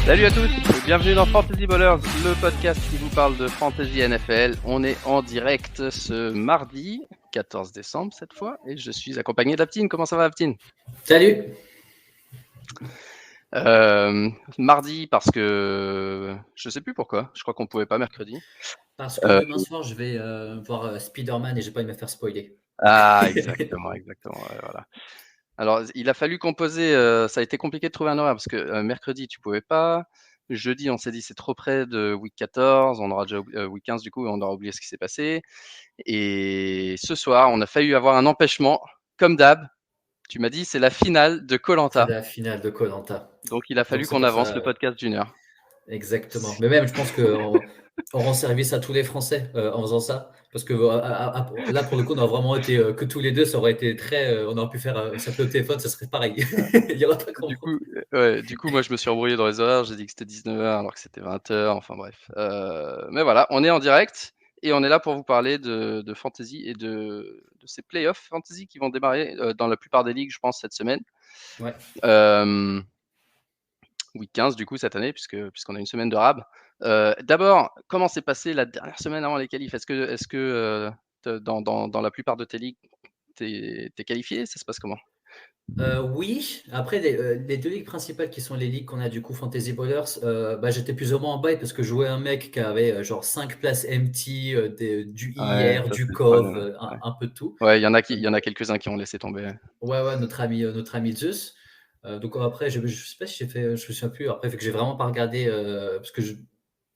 Salut à tous et bienvenue dans Fantasy Ballers, le podcast qui vous parle de Fantasy NFL. On est en direct ce mardi 14 décembre cette fois et je suis accompagné d'Aptine. Comment ça va Aptine? Salut. Mardi parce que je sais plus pourquoi, je crois qu'on pouvait pas mercredi. Parce que demain soir, je vais voir Spider-Man et j'ai pas envie de me faire spoiler. Exactement, voilà. Alors il a fallu composer, ça a été compliqué de trouver un horaire parce que mercredi tu pouvais pas. Jeudi, on s'est dit c'est trop près de week 14, on aura déjà week 15 du coup, on aura oublié ce qui s'est passé. Et ce soir, on a failli avoir un empêchement, comme d'hab. Tu m'as dit c'est la finale de C'est Koh-Lanta. la finale de Koh-Lanta. Donc il a Donc fallu c'est qu'on pour avance le ça, podcast d'une heure. exactement. Mais même, je pense qu'on on rend service à tous les Français en faisant ça. Parce que là, pour le coup, on a vraiment été que tous les deux, ça aurait été très. On aurait pu faire s'appeler au téléphone, ça serait pareil. Il n'y aurait pas grand monde. Du coup, moi je me suis embrouillé dans les horaires, j'ai dit que c'était 19h alors que c'était 20h, enfin bref. Mais voilà, on est en direct et on est là pour vous parler de fantasy et de ces playoffs fantasy qui vont démarrer dans la plupart des ligues, je pense, cette semaine. Ouais. Week 15 du coup cette année puisqu'on a une semaine de rab. D'abord, comment s'est passée la dernière semaine avant les qualifs? Est-ce que dans la plupart de tes ligues, t'es qualifié? Ça se passe comment? Oui, après les deux ligues principales qui sont les ligues qu'on a du coup Fantasy Ballers, j'étais plus ou moins en bail parce que je jouais un mec qui avait genre 5 places empty, du Ouais, IR, ça du c'est le COV, problème. un, Ouais, un peu de tout. ouais, Euh, il y en a quelques-uns qui ont laissé tomber. ouais, notre ami Zeus. Donc après, je sais pas si j'ai fait, je me souviens plus. Après, vu que j'ai vraiment pas regardé, parce que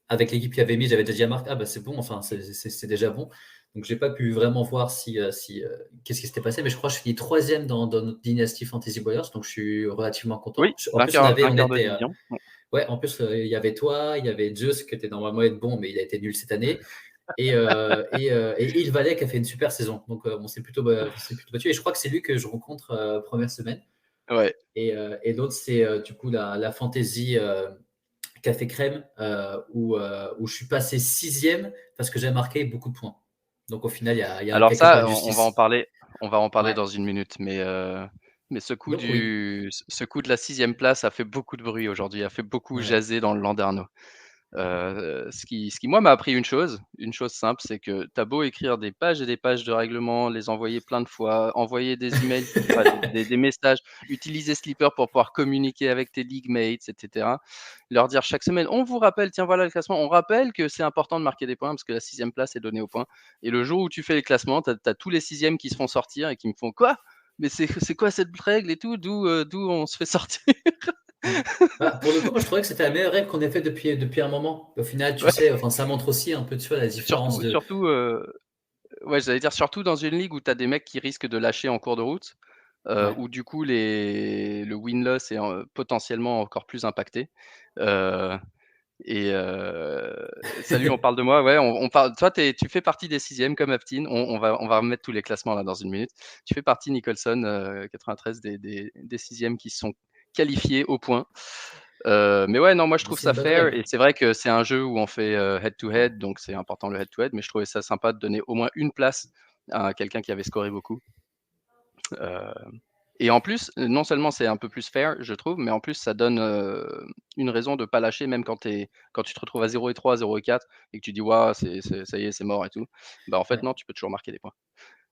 avec l'équipe qui avait mis, j'avais déjà dit à Marc, ah bah c'est bon, enfin c'est déjà bon. Donc j'ai pas pu vraiment voir si qu'est-ce qui s'était passé, mais je crois que je finis troisième dans notre Dynasty Fantasy Ballers, donc je suis relativement content. Oui, En plus, on vainqueur de était, division. Ouais. ouais, en plus il y avait toi, il y avait Zeus qui était normalement être bon, mais il a été nul cette année, et Il Valais qui a fait une super saison. Donc on s'est plutôt battu, et je crois que c'est lui que je rencontre première semaine. Ouais. Et l'autre c'est du coup la Fantasy. Café Crème, où je suis passé sixième parce que j'ai marqué beaucoup de points. Donc au final, il y a Alors quelque part ça, une justice. on va en parler Ouais. dans une minute, mais Donc oui. ce coup de la 6e place a fait beaucoup de bruit aujourd'hui, a fait beaucoup Ouais. jaser dans le Landerneau. Ce qui moi m'a appris une chose simple, c'est que tu as beau écrire des pages et des pages de règlements, les envoyer plein de fois, envoyer des emails, enfin des messages, utiliser Sleeper pour pouvoir communiquer avec tes league mates, etc. Leur dire chaque semaine, on vous rappelle, tiens voilà le classement, on rappelle que c'est important de marquer des points parce que la 6e place est donnée aux points. Et le jour où tu fais les classements, tu as tous les 6e qui se font sortir et qui me font quoi? Mais c'est quoi cette règle et tout? D'où on se fait sortir? Pour le coup, moi, je trouvais que c'était la meilleure règle qu'on ait fait depuis un moment. Au final, tu Ouais, sais, enfin, ça montre aussi un peu, tu vois, la différence de. surtout ouais, j'allais dire surtout dans une ligue où tu as des mecs qui risquent de lâcher en cours de route, Ouais. où du coup le win-loss est potentiellement encore plus impacté. Heu et salut, on parle de moi, ouais, on parle toi, tu fais partie des 6e comme Aptine. On va remettre tous les classements là dans une minute. Tu fais partie, Nicholson, 93 des 6e qui se sont qualifiés au point. Mais ouais, non, moi je trouve C'est une ça bonne fair règle. et c'est vrai que c'est un jeu où on fait head to head, donc c'est important le head to head, mais je trouvais ça sympa de donner au moins une place à quelqu'un qui avait scoré beaucoup. Euh, et en plus, non seulement c'est un peu plus fair, je trouve, mais en plus ça donne une raison de pas lâcher, même quand tu te retrouves à 0-3, 0-4 et que tu dis waouh, ça y est, c'est mort et tout. Bah en fait Ouais. non, tu peux toujours marquer des points.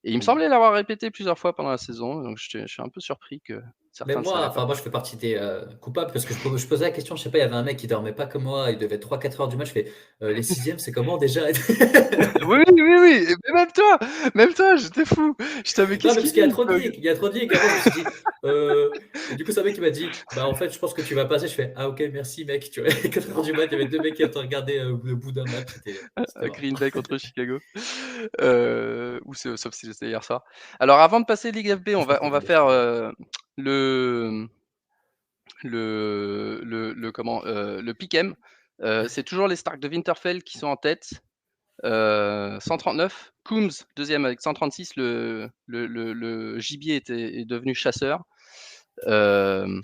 Et il me Oui. semblait l'avoir répété plusieurs fois pendant la saison, donc je suis un peu surpris que Mais certains ne le moi, savaient pas. enfin, moi, je fais partie des coupables parce que je posais la question, je sais pas, il y avait un mec qui dormait pas comme moi, il devait être 3-4 heures du match, je fais les sixièmes, c'est comment déjà? Oui, oui, oui, mais même toi, j'étais fou. Je t'avais Non, qu'est-ce mais parce qu'il qu'il y a dit? trop de ligues, il y a trop de ligues. Après, je me suis dit, et du coup, c'est un mec qui m'a dit, bah, en fait, je pense que tu vas passer. Je fais, ah, ok, merci, mec. Tu vois, 4 heures du mat, il y avait deux mecs qui étaient regardé le bout d'un match. C'était marrant. Green Bay contre Chicago. Sauf si c'était hier soir. Alors avant de passer Ligue FB, Je pense que on c'était va hier faire soir. le, le pick'em. C'est toujours les Stark de Winterfell qui sont en tête. 139. Coombs, deuxième avec 136. Le gibier est devenu chasseur. Euh,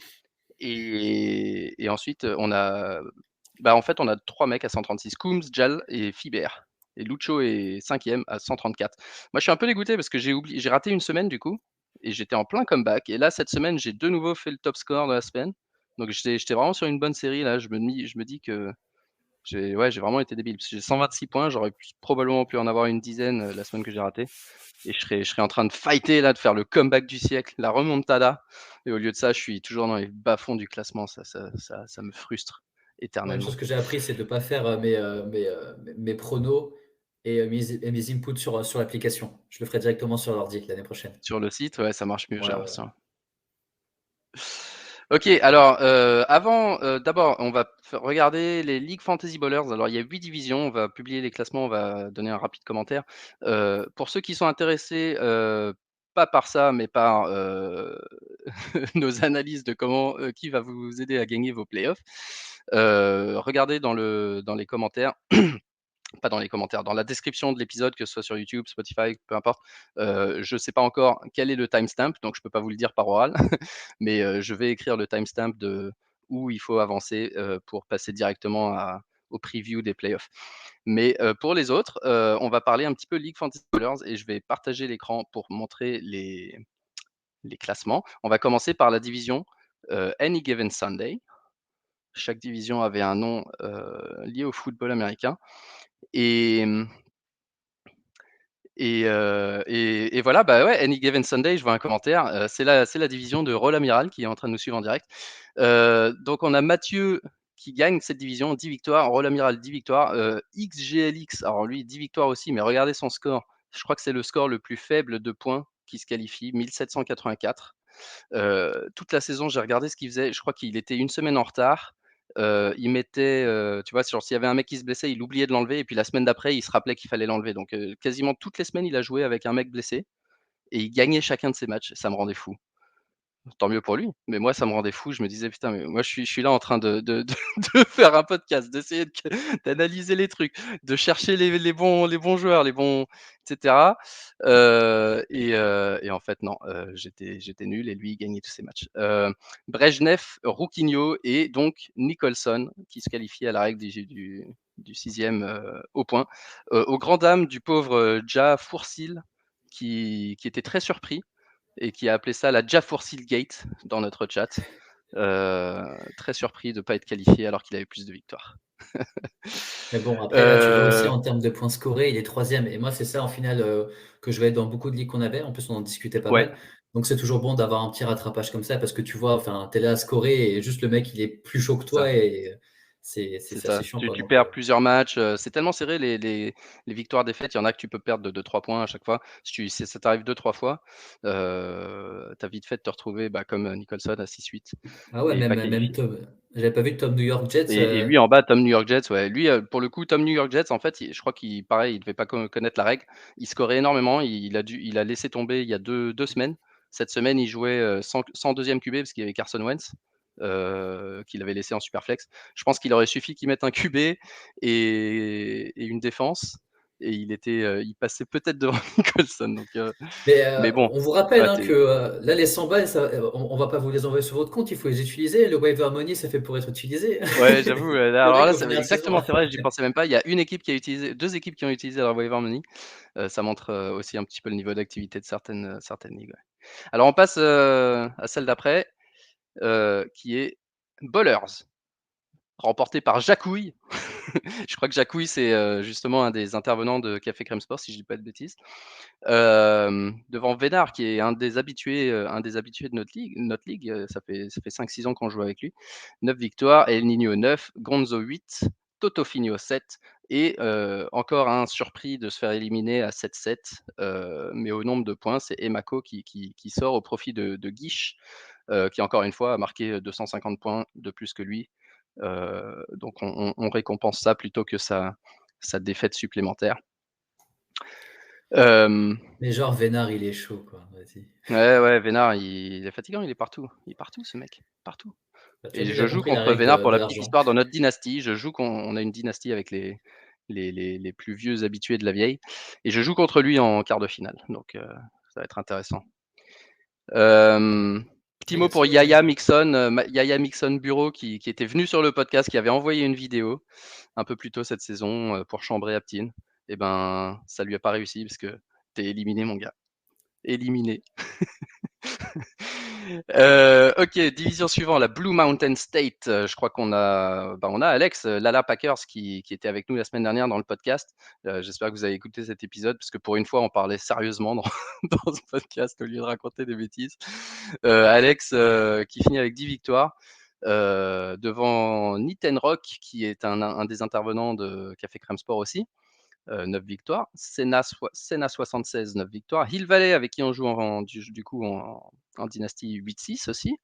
et ensuite, en fait, on a trois mecs à 136. Coombs, Jal et Fiber. Et Lucho est cinquième à 134. Moi, je suis un peu dégoûté parce que j'ai raté une semaine du coup. Et j'étais en plein comeback. Et là, cette semaine, j'ai de nouveau fait le top score de la semaine. Donc j'étais vraiment sur une bonne série là. Je me dis que j'ai vraiment été débile. Parce que j'ai 126 points, j'aurais probablement pu en avoir une dizaine la semaine que j'ai ratée. Et je serais en train de fighter là, de faire le comeback du siècle, la remontada. Et au lieu de ça, je suis toujours dans les bas-fonds du classement. Ça me frustre Moi, une éternellement. chose que j'ai appris, c'est de pas faire, mes pronos et mes inputs sur l'application. Je le ferai directement sur l'ordi l'année prochaine. Sur le site, ouais, ça marche mieux, Ouais, j'ai ouais, ouais. l'impression. OK, alors, avant, d'abord, on va regarder les League Fantasy Bowlers. Alors, il y a 8 divisions. On va publier les classements, on va donner un rapide commentaire. Pour ceux qui sont intéressés, pas par ça, mais par, nos analyses de comment, qui va vous aider à gagner vos playoffs, regardez dans les commentaires, pas dans les commentaires, dans la description de l'épisode, que ce soit sur YouTube, Spotify, peu importe. Je ne sais pas encore quel est le timestamp, donc je ne peux pas vous le dire par oral, mais je vais écrire le timestamp de où il faut avancer pour passer directement au preview des playoffs. Mais pour les autres, on va parler un petit peu League Fantasy Bowlers et je vais partager l'écran pour montrer les classements. On va commencer par la division Any Given Sunday. Chaque division avait un nom lié au football américain. Et, et voilà, bah ouais, Any Given Sunday, je vois un commentaire. C'est la division de Roll Amiral qui est en train de nous suivre en direct. Donc on a Mathieu qui gagne cette division, 10 victoires, Roll Amiral 10 victoires, XGLX, alors lui 10 victoires aussi, mais regardez son score. Je crois que c'est le score le plus faible de points qui se qualifie, 1784. Toute la saison, j'ai regardé ce qu'il faisait. Je crois qu'il était une semaine en retard. Il mettait, tu vois, s'il y avait un mec qui se blessait, il oubliait de l'enlever et puis la semaine d'après, il se rappelait qu'il fallait l'enlever. Donc, quasiment toutes les semaines, il a joué avec un mec blessé et il gagnait chacun de ses matchs. Ça me rendait fou. Tant mieux pour lui, mais moi, ça me rendait fou. Je me disais: «Putain, mais moi, je suis là en train de de faire un podcast, d'essayer d'analyser les trucs, de chercher les bons joueurs, les bons et cetera». Et en fait, non, j'étais nul et lui, il gagnait tous ses matchs. Brejnev, Rouquinho et donc Nicholson qui se qualifie à la règle du 6e, au point. Aux grandes dames du pauvre, Ja Foursil qui était très surpris et qui a appelé ça la Jafoursil Gate dans notre chat. Très surpris de ne pas être qualifié alors qu'il avait plus de victoires. Mais bon, après, là, tu vois aussi Euh, en termes de points scorés, il est troisième. Et moi, c'est ça, en finale, que je voyais dans beaucoup de ligues qu'on avait. En plus, on en discutait pas ouais, mal. Donc, c'est toujours bon d'avoir un petit rattrapage comme ça parce que tu vois, enfin, tu es là à scorer et juste le mec, il est plus chaud que c'est ça. toi et C'est c'est assez ça. chiant, Tu, quoi. tu Donc, perds plusieurs matchs. C'est tellement serré les victoires-défaites. Il y en a que tu peux perdre de 2-3 points à chaque fois. Si ça t'arrive 2-3 fois, t'as vite fait de te retrouver comme Nicholson à 6-8 ah ouais, et pas même qualifié. Tom. J'avais pas vu Tom New York Jets. Et lui en bas, Tom New York Jets, ouais. Lui, pour le coup, Tom New York Jets, en fait, je crois qu'il pareil, il devait pas connaître la règle. Il scorait énormément. Il a laissé tomber il y a deux semaines. Cette semaine, il jouait sans deuxième QB parce qu'il y avait Carson Wentz qu'il avait laissé en superflex. Je pense qu'il aurait suffi qu'il mette un QB et une défense et il passait peut-être devant Nicholson. Donc, Mais mais bon, on vous rappelle ouais, hein, que là, les 100 balles, on va pas vous les envoyer sur votre compte, il faut les utiliser. Le waiver money, c'est fait pour être utilisé. ouais, j'avoue. C'est Alors vrai là, qu'au final de saison. exactement, c'est vrai, j'y pensais même pas. Il y a une équipe qui a utilisé, deux équipes qui ont utilisé leur waiver money. Ça montre aussi un petit peu le niveau d'activité de certaines ligues. Ouais. Alors on passe à celle d'après, qui est Bowlers, remportée par Jacouille. Je crois que Jacouille, c'est justement un des intervenants de Café Crème Sport, si je dis pas de bêtises. Devant Vénard, qui est un des habitués de notre ligue. Ça fait 5-6 ans qu'on joue avec lui. 9 victoires, El Niño 9, Gonzo 8, Totofinho 7 et encore un surpris de se faire éliminer à 7-7. Mais au nombre de points, c'est Emako qui sort au profit de Guiche, qui encore une fois a marqué 250 points de plus que lui. Donc on récompense ça plutôt que sa défaite supplémentaire. Mais genre, Vénard, il est chaud, quoi. Vas-y. Ouais, ouais, Vénard, il est fatigant, il est partout. Il est partout ce mec, partout. Bah, tu vois, Et lui, il a je joue compris la contre règle Vénard pour de la petite l'argent. histoire dans notre dynastie. On a une dynastie avec les plus vieux habitués de la vieille. Et je joue contre lui en quart de finale. Donc ça va être intéressant. Petit Ah, mot yes, pour yes, Yaya yes. Mixon, Yaya Mixon Bureau qui était venu sur le podcast, qui avait envoyé une vidéo un peu plus tôt cette saison pour chambrer Aptine. Et ben, ça lui a pas réussi parce que t'es éliminé, mon gars. Éliminé. Ok, division suivante, la Blue Mountain State. Je crois on a Alex, Lala Packers, qui était avec nous la semaine dernière dans le podcast. J'espère que vous avez écouté cet épisode, parce que pour une fois, on parlait sérieusement dans, dans ce podcast au lieu de raconter des bêtises. Alex, qui finit avec 10 victoires. Devant Niten Rock, qui est un des intervenants de Café Crème Sport aussi, 9 victoires. Senna 76, 9 victoires. Hill Valley, avec qui on joue du coup en dynastie 8-6 aussi.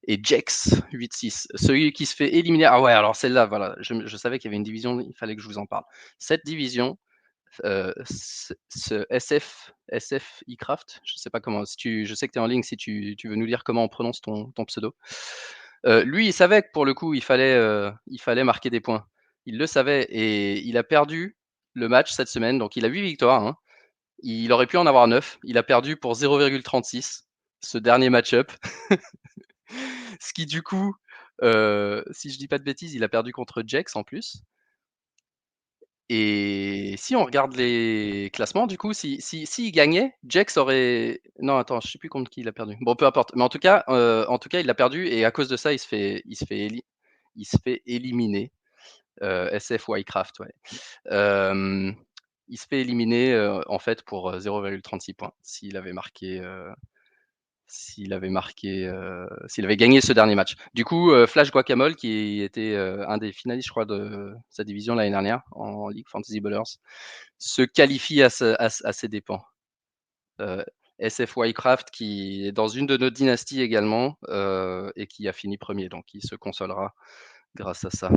Et Jex 8-6, celui qui se fait éliminer. Ah ouais, alors celle-là, voilà, je savais qu'il y avait une division, il fallait que je vous en parle. Cette division, ce SF eCraft, je sais pas comment, je sais que tu es en ligne, si tu veux nous dire comment on prononce ton pseudo. Lui, il savait que pour le coup, il fallait marquer des points. Il le savait et il a perdu le match cette semaine, donc il a 8 victoires, hein. Il aurait pu en avoir 9. Il a perdu pour 0,36 ce dernier match-up. Ce qui du coup, si je dis pas de bêtises, il a perdu contre Jex en plus. Et si on regarde les classements, du coup, si gagnait, Jex aurait. Non, attends, je sais plus contre qui il a perdu. Bon, peu importe. Mais en tout cas, il a perdu et à cause de ça, il se fait éliminer. SF Wycraft, ouais. Il se fait éliminer en fait pour 0,36 points s'il avait gagné ce dernier match. Du coup, Flash Guacamole, qui était un des finalistes, je crois, de sa division l'année dernière en League Fantasy Bowlers, se qualifie à ses dépens. SF Wycraft, qui est dans une de nos dynasties également, et qui a fini premier, donc il se consolera grâce à ça.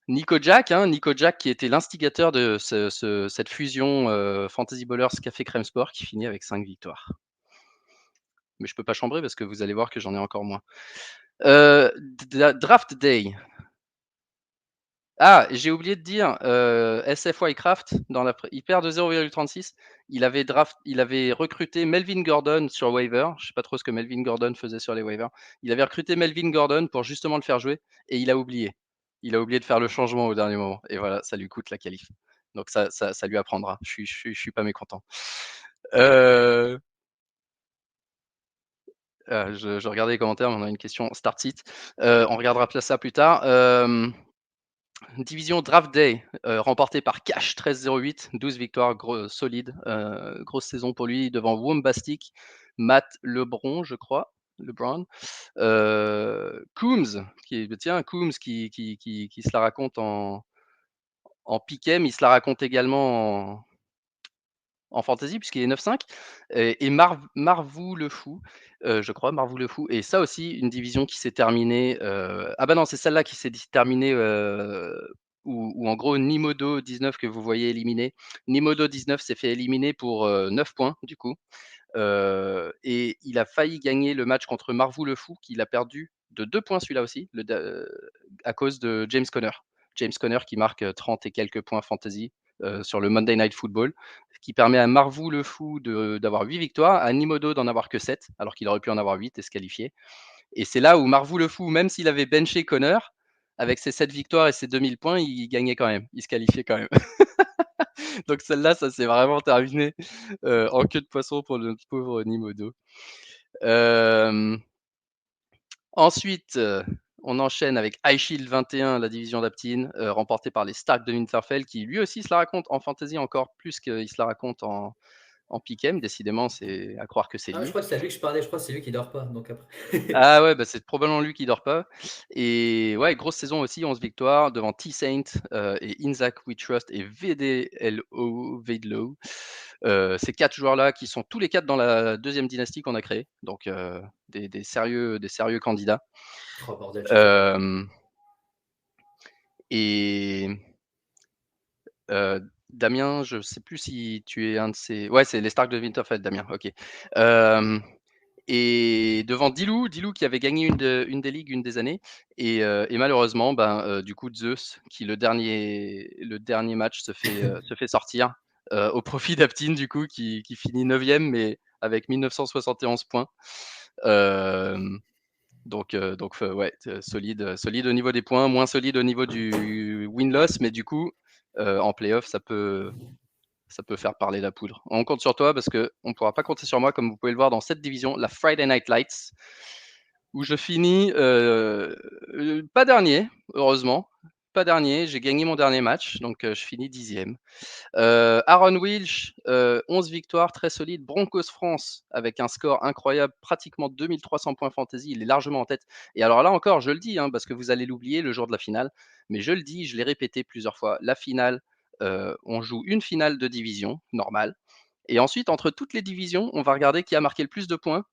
Nico Jack, qui était l'instigateur de cette fusion Fantasy Bowlers Café Crème Sport, qui finit avec 5 victoires. Mais je peux pas chambrer parce que vous allez voir que j'en ai encore moins. Draft Day. Ah, j'ai oublié de dire, SFY Craft, il perd de 0,36. Il avait recruté Melvin Gordon sur waiver. Je sais pas trop ce que Melvin Gordon faisait sur les waivers. Il avait recruté Melvin Gordon pour justement le faire jouer et il a oublié. Il a oublié de faire le changement au dernier moment. Et voilà, ça lui coûte la qualif. Donc ça lui apprendra. Je suis pas mécontent. Je regardais les commentaires, mais on a une question start sit. On regardera ça plus tard. Division Draft Day, remportée par Cash 13-08, 12 victoires solides. Grosse saison pour lui devant Wombastic, Matt Lebron, je crois. LeBron. Coombs, Coombs qui se la raconte en piquet, mais il se la raconte également en fantasy puisqu'il est 9-5 et Marvou le Fou, je crois, Marvou le Fou, et ça aussi une division qui s'est terminée, ah bah non, c'est celle-là qui s'est terminée, où en gros Nimodo 19 que vous voyez éliminé, Nimodo 19 s'est fait éliminer pour 9 points du coup, et il a failli gagner le match contre Marvou le Fou, qu'il a perdu de 2 points celui-là aussi, à cause de James Conner. James Conner qui marque 30 et quelques points fantasy sur le Monday Night Football, qui permet à Marvou le Fou d'avoir 8 victoires, à Nimodo d'en avoir que 7, alors qu'il aurait pu en avoir 8 et se qualifier. Et c'est là où Marvou le Fou, même s'il avait benché Conner, avec ses 7 victoires et ses 2000 points, il gagnait quand même, il se qualifiait quand même. Donc celle-là, ça s'est vraiment terminé en queue de poisson pour notre pauvre Nimodo. Ensuite, on enchaîne avec High Shield 21, la division d'Aptine, remportée par les Stark de Winterfell, qui lui aussi se la raconte en fantasy encore plus qu'il se la raconte en pick'em. Décidément, c'est à croire que c'est Ah, je lui. crois que c'est à lui que je parlais, je crois que c'est lui qui dort pas, donc après. Ah ouais, bah c'est probablement lui qui dort pas. Et ouais, grosse saison aussi, 11 victoires devant T-Saint et Inzak We Trust et VDLO, Vedlo. Ces 4 joueurs-là qui sont tous les 4 dans la deuxième dynastie qu'on a créée. Donc des sérieux candidats. Oh bordel, j'ai fait peur. Euh, et Damien, je sais plus si tu es un de ces. Ouais, c'est les Stark de Winterfell, Damien. Ok. Et devant Dilou qui avait gagné une des ligues une des années, et malheureusement, du coup Zeus qui le dernier match se fait sortir au profit d'Aptine du coup qui finit 9e mais avec 1971 points. Donc ouais, solide au niveau des points, moins solide au niveau du win-loss, mais du coup en playoff ça peut ça peut faire parler la poudre. On compte sur toi parce qu'on ne pourra pas compter sur moi, comme vous pouvez le voir dans cette division, la Friday Night Lights, où je finis pas dernier, heureusement. Pas dernier, j'ai gagné mon dernier match, donc je finis 10e. Aaron Wilsh, 11 victoires, très solide. Broncos France, avec un score incroyable, pratiquement 2300 points fantasy, il est largement en tête. Et alors là encore, je le dis, parce que vous allez l'oublier le jour de la finale, mais je le dis, je l'ai répété plusieurs fois, la finale, on joue une finale de division, normale. Et ensuite, entre toutes les divisions, on va regarder qui a marqué le plus de points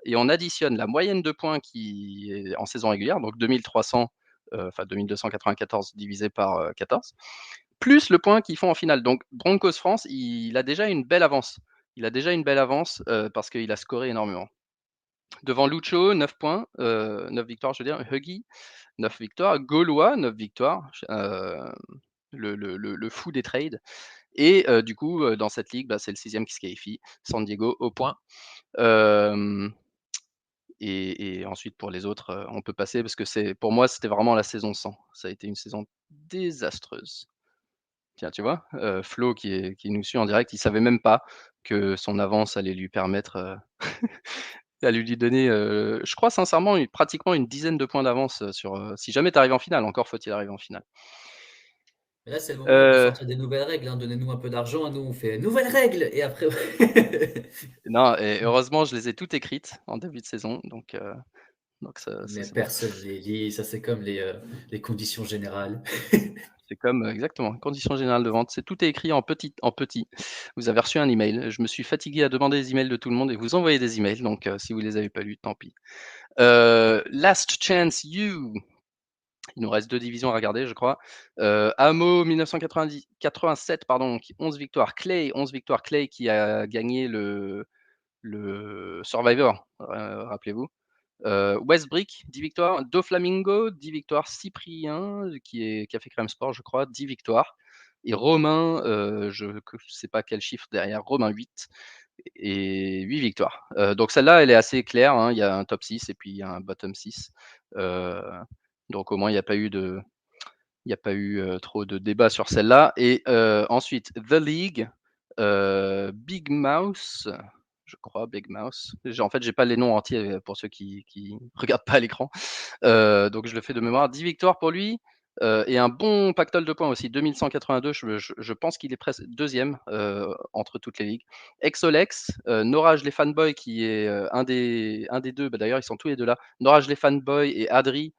et on additionne la moyenne de points qui est en saison régulière, donc 2300, enfin 2294 divisé par 14, plus le point qu'ils font en finale. Donc Broncos France, il a déjà une belle avance. Il a déjà une belle avance parce qu'il a scoré énormément. Devant Lucho, 9 points, 9 victoires, je veux dire. Huggy, 9 victoires. Gaulois, 9 victoires. Le fou des trades. Et du coup, dans cette ligue, c'est le 6e qui se qualifie. San Diego au point. Et ensuite, pour les autres, on peut passer parce que pour moi, c'était vraiment la saison 100. Ça a été une saison désastreuse. Tiens, tu vois, Flo qui nous suit en direct, il savait même pas que son avance allait lui permettre, allait lui donner, je crois sincèrement pratiquement une dizaine de points d'avance, sur, si jamais tu arrives en finale, encore faut-il arriver en finale. Mais là, c'est le moment, on peut Heu, sortir des nouvelles règles, hein. Donnez-nous un peu d'argent, nous, on fait nouvelles règles et après non et heureusement, je les ai toutes écrites en début de saison, donc ça mais c'est bon. personne les lit, ça c'est comme les conditions générales. C'est comme, exactement, conditions générales de vente, tout est écrit en petit. Vous avez reçu un email. Je me suis fatigué à demander les emails de tout le monde et vous envoyez des emails, donc si vous les avez pas lus, tant pis. Last Chance You. Il nous reste 2 divisions à regarder, je crois. Amo 1987, pardon, 11 victoires. Clay, 11 victoires. Clay qui a gagné le Survivor, rappelez-vous. Westbrick, 10 victoires. Doflamingo, 10 victoires. Cyprien, qui a fait Crème Sport, je crois, 10 victoires. Et Romain, je ne sais pas quel chiffre derrière, Romain 8 et 8 victoires. Donc celle-là, elle est assez claire. Il y a un top 6 et puis il y a un bottom 6. Donc au moins, il n'y a pas eu trop de débat sur celle-là. Et ensuite, The League, Big Mouse, je crois, Big Mouse. En fait, j'ai pas les noms entiers pour ceux qui regardent pas à l'écran. Donc je le fais de mémoire. 10 victoires pour lui et un bon pactole de points aussi. 2182, je pense qu'il est presque deuxième entre toutes les ligues. Exolex, Norage les fanboys qui est un des deux. D'ailleurs, ils sont tous les deux là. Norage les fanboys et Adri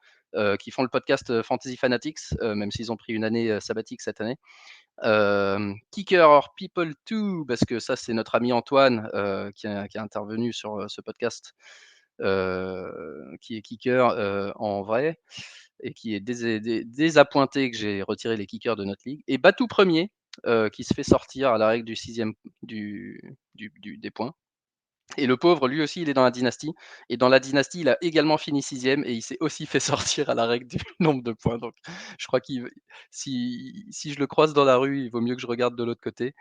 qui font le podcast Fantasy Fanatics, même s'ils ont pris une année sabbatique cette année. Kicker or People 2, parce que ça, c'est notre ami Antoine qui est intervenu sur ce podcast, qui est kicker en vrai et qui est désappointé que j'ai retiré les kickers de notre ligue. Et Batou premier, qui se fait sortir à la règle du 6e des points. Et le pauvre, lui aussi, il est dans la dynastie. Et dans la dynastie, il a également fini 6e et il s'est aussi fait sortir à la règle du nombre de points. Donc, je crois qu'il si je le croise dans la rue, il vaut mieux que je regarde de l'autre côté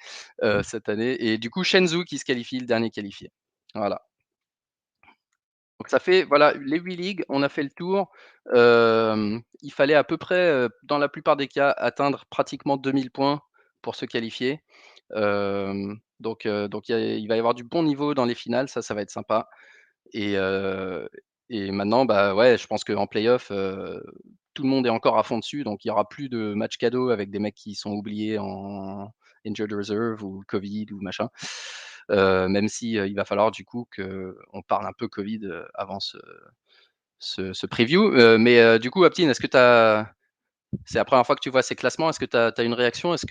cette année. Et du coup, Shenzhou qui se qualifie, le dernier qualifié. Voilà. Donc ça fait, voilà, les 8 ligues, on a fait le tour. Il fallait à peu près, dans la plupart des cas, atteindre pratiquement 2000 points pour se qualifier. Donc il va y avoir du bon niveau dans les finales, ça va être sympa. Et, maintenant, ouais, je pense qu'en playoff, tout le monde est encore à fond dessus, donc il y aura plus de matchs cadeaux avec des mecs qui sont oubliés en injured reserve ou Covid ou machin. Même si, il va falloir du coup qu'on parle un peu Covid, avant ce preview. Mais du coup, Aptine, est-ce que c'est la première fois que tu vois ces classements? Est-ce que tu as une réaction? Est-ce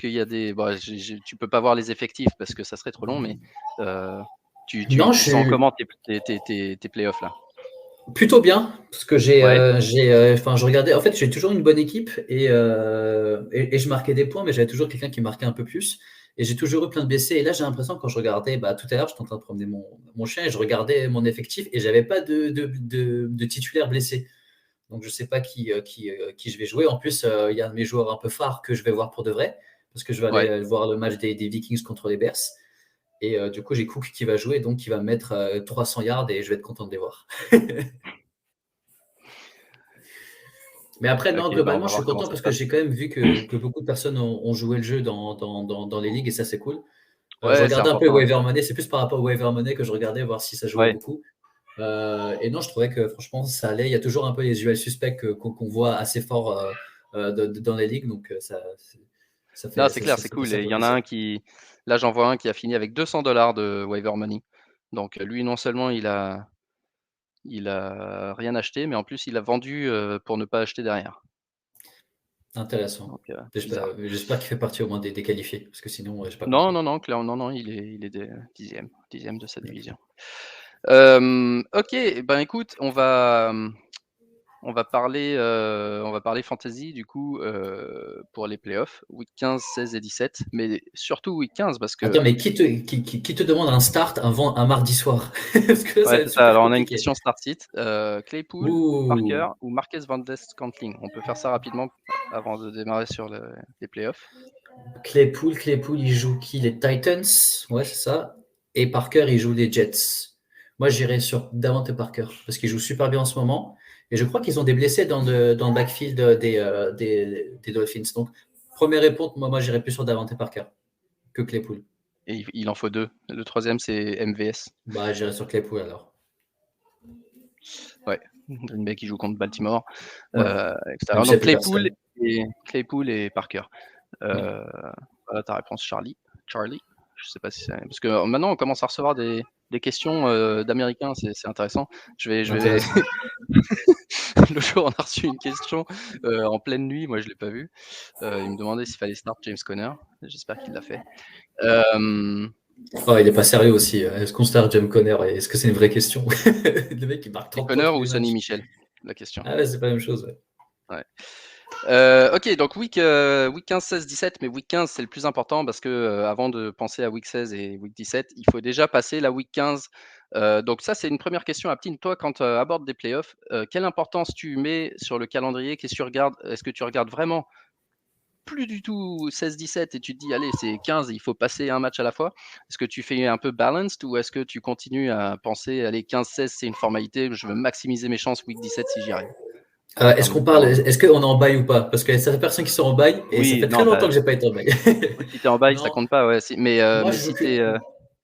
qu'il y a des bon, tu peux pas voir les effectifs parce que ça serait trop long, mais Non, tu je sens suis comment tes playoffs là? plutôt bien parce que Ouais, enfin, je regardais. En fait, j'ai toujours une bonne équipe et je marquais des points, mais j'avais toujours quelqu'un qui marquait un peu plus. Et j'ai toujours eu plein de blessés. Et là, j'ai l'impression quand je regardais, tout à l'heure, j'étais en train de promener mon chien et je regardais mon effectif et j'avais pas de titulaire blessé. Donc, je sais pas qui je vais jouer. En plus, il y a un de mes joueurs un peu phares que je vais voir pour de vrai parce que je vais aller ouais. voir le match des Vikings contre les Bears. Et du coup, j'ai Cook qui va jouer, donc qui va me mettre 300 yards et je vais être content de les voir. Mais après, non, OK, bah, on globalement, va je suis voir comment content ça se parce que passe. j'ai quand même vu que beaucoup de personnes ont joué le jeu dans les ligues et ça, c'est cool. Je Ouais, c'est regardais un peu important, ouais. Waiver Money, c'est plus par rapport au Waiver Money que je regardais voir si ça jouait Ouais. beaucoup. Et non, je trouvais que franchement, ça allait. Il y a toujours un peu les UL suspects qu'on voit assez fort dans les ligues, donc ça Non, fait, c'est clair, c'est fait cool ça et il fait y en a plaisir. un qui là, j'en vois un qui a fini avec 200 $ de waiver money. Donc, lui, non seulement il a rien acheté, mais en plus il a vendu, pour ne pas acheter derrière. Intéressant. Donc, bizarre. J'espère qu'il fait partie au moins des qualifiés, parce que sinon, j'ai pas Non, compris. non, non, clairement, non, non, il est des 10e de sa division. OK, ben, écoute, on va parler fantasy du coup, pour les playoffs, week 15, 16 et 17, mais surtout week 15 parce que Attends, mais qui te demande un start un mardi soir? Parce que là, ça ouais, va être c'est ça. super Alors on a une compliqué. question start sit, Claypool, Ouh! Parker ou Marquez Valdes-Scantling? On peut faire ça rapidement avant de démarrer sur les playoffs. Claypool, il joue qui? Les Titans? Ouais, c'est ça. Et Parker, il joue les Jets. Moi, j'irais sur Davante Parker parce qu'il joue super bien en ce moment. Et je crois qu'ils ont des blessés dans le backfield des Dolphins. Donc, première réponse, moi j'irais plus sur Davante Parker que Claypool. Et il en faut 2. Le troisième c'est MVS. Bah, j'irais sur Claypool alors. Ouais, Green Bay qui joue contre Baltimore, Ouais, et même cetera. s'il n'y Donc a plus personne. Claypool et Parker. Ouais. Voilà ta réponse Charlie? Je sais pas si c'est parce que maintenant on commence à recevoir des questions, d'américains, c'est intéressant. Je vais Intéressant. Le jour, on a reçu une question, en pleine nuit, moi je l'ai pas vue. Il me demandait s'il fallait start James Conner. J'espère qu'il l'a fait. Hem, Oh, il est pas sérieux aussi. Est-ce qu'on start James Conner? Est-ce que c'est une vraie question? Le mec, il marque c'est 30 points Conner tous ou les Sonny matchs. Michel? La question. Ah ouais, c'est pas la même chose. Ouais. Ouais. OK, donc week 15, 16, 17, mais week 15 c'est le plus important parce que, avant de penser à week 16 et week 17, il faut déjà passer la week 15. Donc ça, c'est une première question, Aptine. Toi, quand tu abordes des playoffs, quelle importance tu mets sur le calendrier? Qu'est-ce que tu regardes? Est-ce que tu regardes vraiment plus du tout 16-17 et tu te dis: «Allez, c'est 15, il faut passer un match à la fois»? Est-ce que tu fais un peu balanced ou est-ce que tu continues à penser: «Allez, 15-16, c'est une formalité, je veux maximiser mes chances week 17 si j'y arrive», en termes de calendrier? Est-ce qu'on est en bail ou pas? Parce qu'il y a certaines personnes qui sont en bail et ça Oui, fait très non, longtemps que j'ai pas été en bail. si tu es en bail, ça Non, compte pas, ouais, mais moi mais je joue si que, tu es,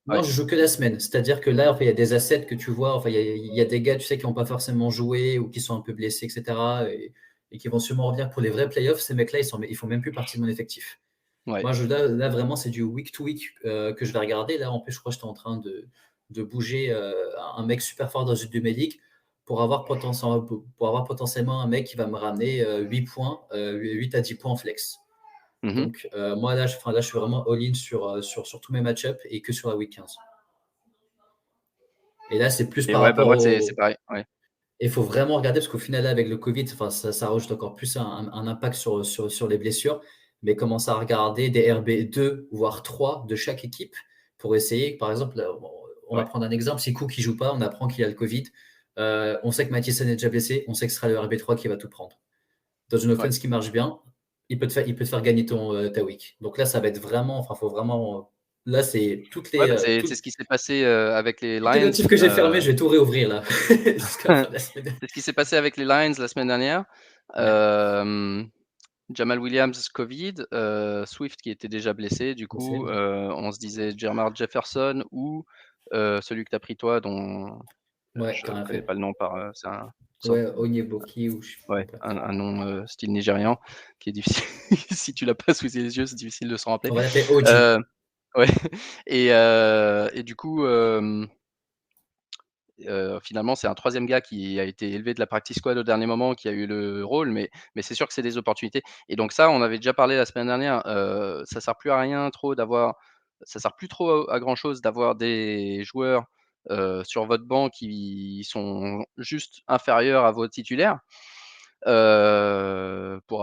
moi ouais. je joue que la semaine. C'est-à-dire que là, enfin, il y a des assets que tu vois, enfin, il y a des gars, tu sais, qui n'ont pas forcément joué ou qui sont un peu blessés, etc. Et qui vont sûrement revenir pour les vrais playoffs. Ces mecs-là, ils font même plus partie de mon effectif. Ouais. Là, vraiment, c'est du week to week que je vais regarder. Là, en plus, je crois que j'étais en train de bouger un mec super fort dans une de mes ligues pour avoir potentiellement un mec qui va me ramener 8 points, 8 à 10 points en flex. Mmh. Donc, moi, là, je suis vraiment all-in sur tous mes match-ups et que sur la week 15. Et là, c'est plus Et par ouais, bah, rapport moi, c'est au. pareil, ouais. Il faut vraiment regarder parce qu'au final, là, avec le Covid, enfin, ça rajoute encore plus un impact sur les blessures. Mais commencer à regarder des RB2, voire 3 de chaque équipe pour essayer. Par exemple, on va Ouais. prendre un exemple. Si Cook ne joue pas, on apprend qu'il a le Covid. On sait que Mathisen est déjà blessé. On sait que ce sera le RB3 qui va tout prendre. Dans une Ouais. offense qui marche bien, il peut te faire gagner ta week. Donc là, ça va être vraiment. Enfin, faut vraiment. Là, c'est Ouais, bah, c'est ce qui s'est passé, avec les toutes les Lions, notifs que j'ai fermés, je vais tout réouvrir là jusqu'à la fin de la semaine. c'est ce qui s'est passé avec les Lions la semaine dernière. Ouais, Hem, Jamal Williams, Covid, Swift qui était déjà blessé. Du je sais, coup, ouais. on se disait Jermar Jefferson ou celui que tu as pris toi dont Ouais, je t'as rien connais fait. pas le nom c'est un sorte Ouais, Onyeboki ou je sais ouais, pas. un nom, style nigérian qui est difficile si tu l'as pas sous les yeux, c'est difficile de s'en rappeler. On va l'appeler OG. Heu, ouais et du coup, finalement, c'est un troisième gars qui a été élevé de la practice squad au dernier moment, qui a eu le rôle, mais c'est sûr que c'est des opportunités et donc ça, on avait déjà parlé la semaine dernière, ça sert plus trop à grand chose d'avoir des joueurs, sur votre banc qui sont juste inférieurs à vos titulaires, pour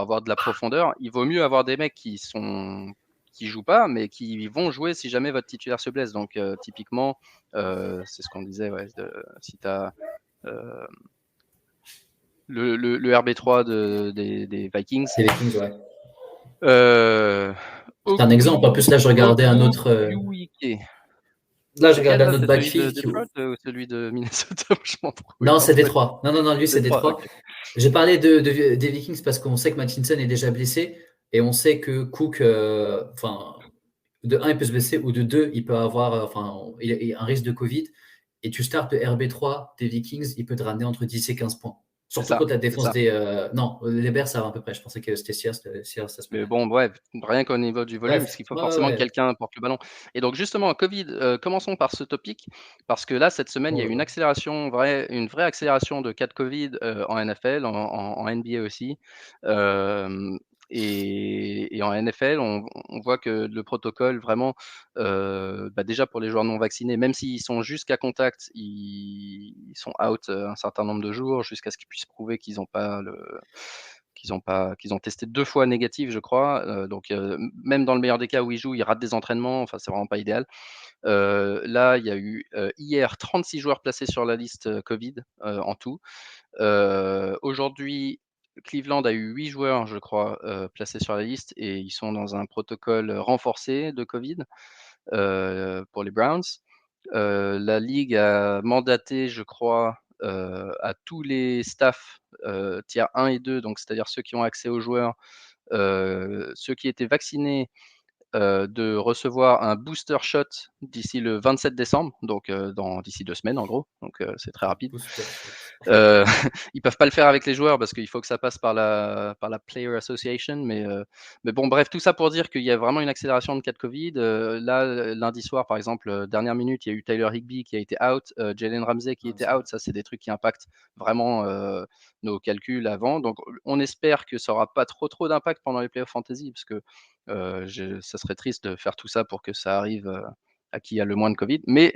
avoir de la profondeur. Il vaut mieux avoir des mecs qui jouent pas, mais qui vont jouer si jamais votre titulaire se blesse. Donc, typiquement, c'est ce qu'on disait, ouais, si tu as le RB3 des Vikings, C'est les Kings, ouais. euh, C'est un exemple. En plus, là, je regardais un autre. Okuwuike. Là, je regarde Lequel un là? autre C'est celui de backfield qui Detroit ou celui de Minnesota? Je m'en non, c'est entre les Détroit. Non, non, non, lui, c'est 3. Détroit. OK. J'ai parlé des Vikings parce qu'on sait que Mattinson est déjà blessé et on sait que Cook, enfin, de un, il peut se blesser ou de deux, il peut avoir, enfin, il y a un risque de Covid. Et tu startes le RB3 des Vikings, il peut te ramener entre 10 et 15 points. C'est Surtout contre ça, la c'est défense ça. des. Non, les Bears, ça va à peu près. Je pensais que c'était Sears la semaine Mais dernière. bon, bref, rien qu'au niveau du volume, parce Bref, qu'il faut ouais, ouais, forcément que ouais. quelqu'un porte le ballon. Et donc justement, Covid, commençons par ce topic, parce que là, cette semaine, il y Oh a eu là une là. accélération une vraie accélération de cas de Covid, en NFL, en NBA aussi. Hem et en NFL, on voit que le protocole vraiment, bah, déjà pour les joueurs non vaccinés, même s'ils sont juste cas contact, ils sont out, un certain nombre de jours jusqu'à ce qu'ils puissent prouver qu'ils ont testé 2 fois négatif, je crois, donc même dans le meilleur des cas où ils jouent, ils ratent des entraînements, enfin, c'est vraiment pas idéal. Là, il y a eu, hier 36 joueurs placés sur la liste, Covid, en tout. Aujourd'hui, Cleveland a eu 8 joueurs, je crois, placés sur la liste et ils sont dans un protocole, renforcé de Covid, pour les Browns. La ligue a mandaté, je crois, à tous les staffs, tiers 1 et 2, donc c'est-à-dire ceux qui ont accès aux joueurs, ceux qui étaient vaccinés, de recevoir un booster shot d'ici le 27 décembre, donc d'ici 2 semaines en gros, donc c'est très rapide. Booster shot. Heu, Ils peuvent pas le faire avec les joueurs parce qu'il faut que ça passe par la Player Association, mais bon, bref, tout ça pour dire qu'il y a vraiment une accélération de cas de Covid. Là, lundi soir, par exemple, dernière minute, il y a eu Tyler Higbee qui a été out, Jalen Ramsey qui était out. Ça, c'est des trucs qui impactent vraiment, nos calculs avant. Donc on espère que ça aura pas trop d'impact pendant les playoffs fantasy parce que, je ça serait triste de faire tout ça pour que ça arrive, à qui a le moins de Covid. Mais,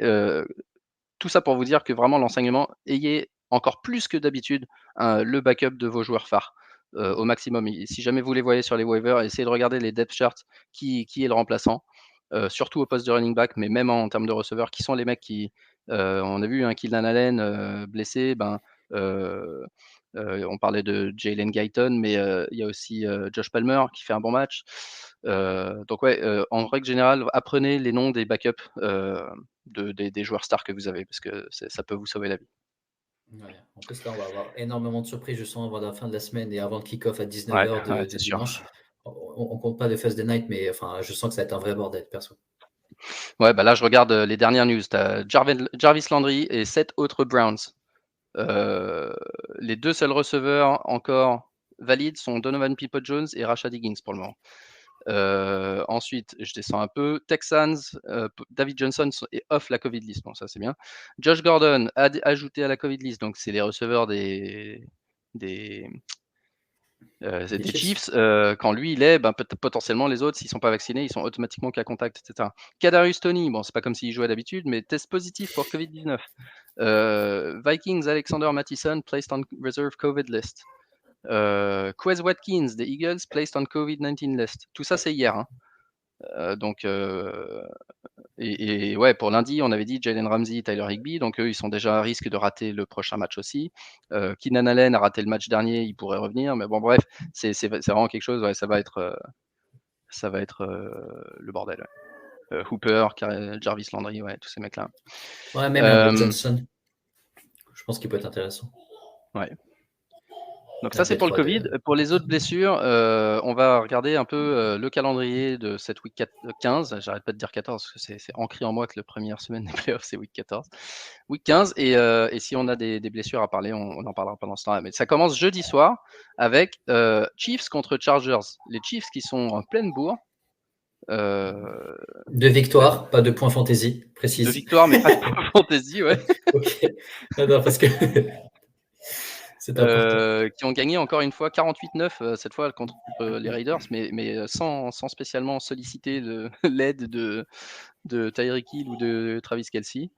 tout ça pour vous dire que vraiment l'enseignement, ayez encore plus que d'habitude le backup de vos joueurs phares, au maximum. Et si jamais vous les voyez sur les waivers, essayez de regarder les depth charts, qui est le remplaçant, surtout au poste de running back, mais même en termes de receveurs, qui sont les mecs qui, on a vu, hein, Keenan Allen, blessé, ben, heu on parlait de Jalen Guyton, mais il y a aussi, Josh Palmer qui fait un bon match. Donc ouais, en règle générale, apprenez les noms des backups, des joueurs stars que vous avez parce que ça peut vous sauver la vie. Ouais. En plus, là, on va avoir énormément de surprises, je sens, avant la fin de la semaine et avant le kick-off à 19 Ouais, heures ouais, de c'est sûr. dimanche. On compte pas le Thursday night, mais enfin, je sens que ça va être un vrai bordel, perso. Ouais, bah là, je regarde, les dernières news. Tu as Jarvis Landry et 7 autres Browns. Heu, les 2 seuls receveurs encore valides sont Donovan Peoples-Jones et Rashad Higgins pour le moment. Ensuite, je descends un peu. Texans, David Johnson est off la Covid list, bon ça c'est bien. Josh Gordon ajouté à la Covid list, donc c'est les receveurs des, c'est Des des Chiefs? Chiefs. Quand lui il est, ben, potentiellement les autres s'ils sont pas vaccinés, ils sont automatiquement cas contact et cetera. Kadarius Toney, bon c'est pas comme s'il jouait d'habitude, mais test positif pour Covid-19. Vikings, Alexander Mattison placed on reserve Covid list. Quez Watkins des Eagles placed on COVID-19 list. Tout ça c'est hier, hein. Donc ouais, pour lundi, on avait dit Jalen Ramsey, Tyler Higbee, donc eux, ils sont déjà à risque de rater le prochain match aussi. Keenan Allen a raté le match dernier, il pourrait revenir, mais bon, bref, c'est vraiment quelque chose, ouais, ça va être le bordel. Ouais. Hooper, Jarvis Landry, ouais, tous ces mecs-là. Ouais, même RB Euh, Johnson, je pense qu'il peut être intéressant. ouais. Donc ça, c'est pour le RB3 Covid. de Pour les autres blessures, on va regarder un peu, le calendrier de cette week 15. J'arrête pas de dire 14 parce que c'est ancré en moi que la première semaine des playoffs, c'est week 14. Week 15 et si on a des blessures à parler, on en parlera pendant ce temps-là. Mais ça commence jeudi soir avec, Chiefs contre Chargers. Les Chiefs qui sont en pleine bourre, heu, 2 bah, victoires, pas de points fantasy, 2 précise. victoires mais pas de points fantasy, ouais. OK. Non, non, parce que c'est important. Qui ont gagné encore une fois 48-9, cette fois contre les Raiders, mais sans spécialement solliciter l'aide de Tyreek Hill ou de Travis Kelce.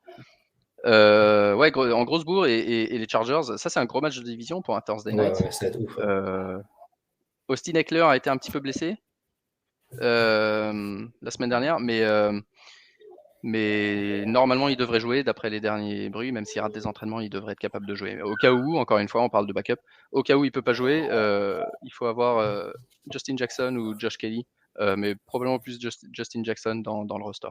Ouais, en grosse bourre et les Chargers, ça c'est un gros match de division pour un Thursday Ouais, night. ouais, ça va être ouf, ouais. Euh, Austin Eckler a été un petit peu blessé la semaine dernière, mais normalement il devrait jouer d'après les derniers bruits, même s'il rate des entraînements, il devrait être capable de jouer. Au cas où, encore une fois, on parle de backup, au cas où il peut pas jouer, il faut avoir Justin Jackson ou Josh Kelly, mais probablement plus Justin Jackson dans le roster.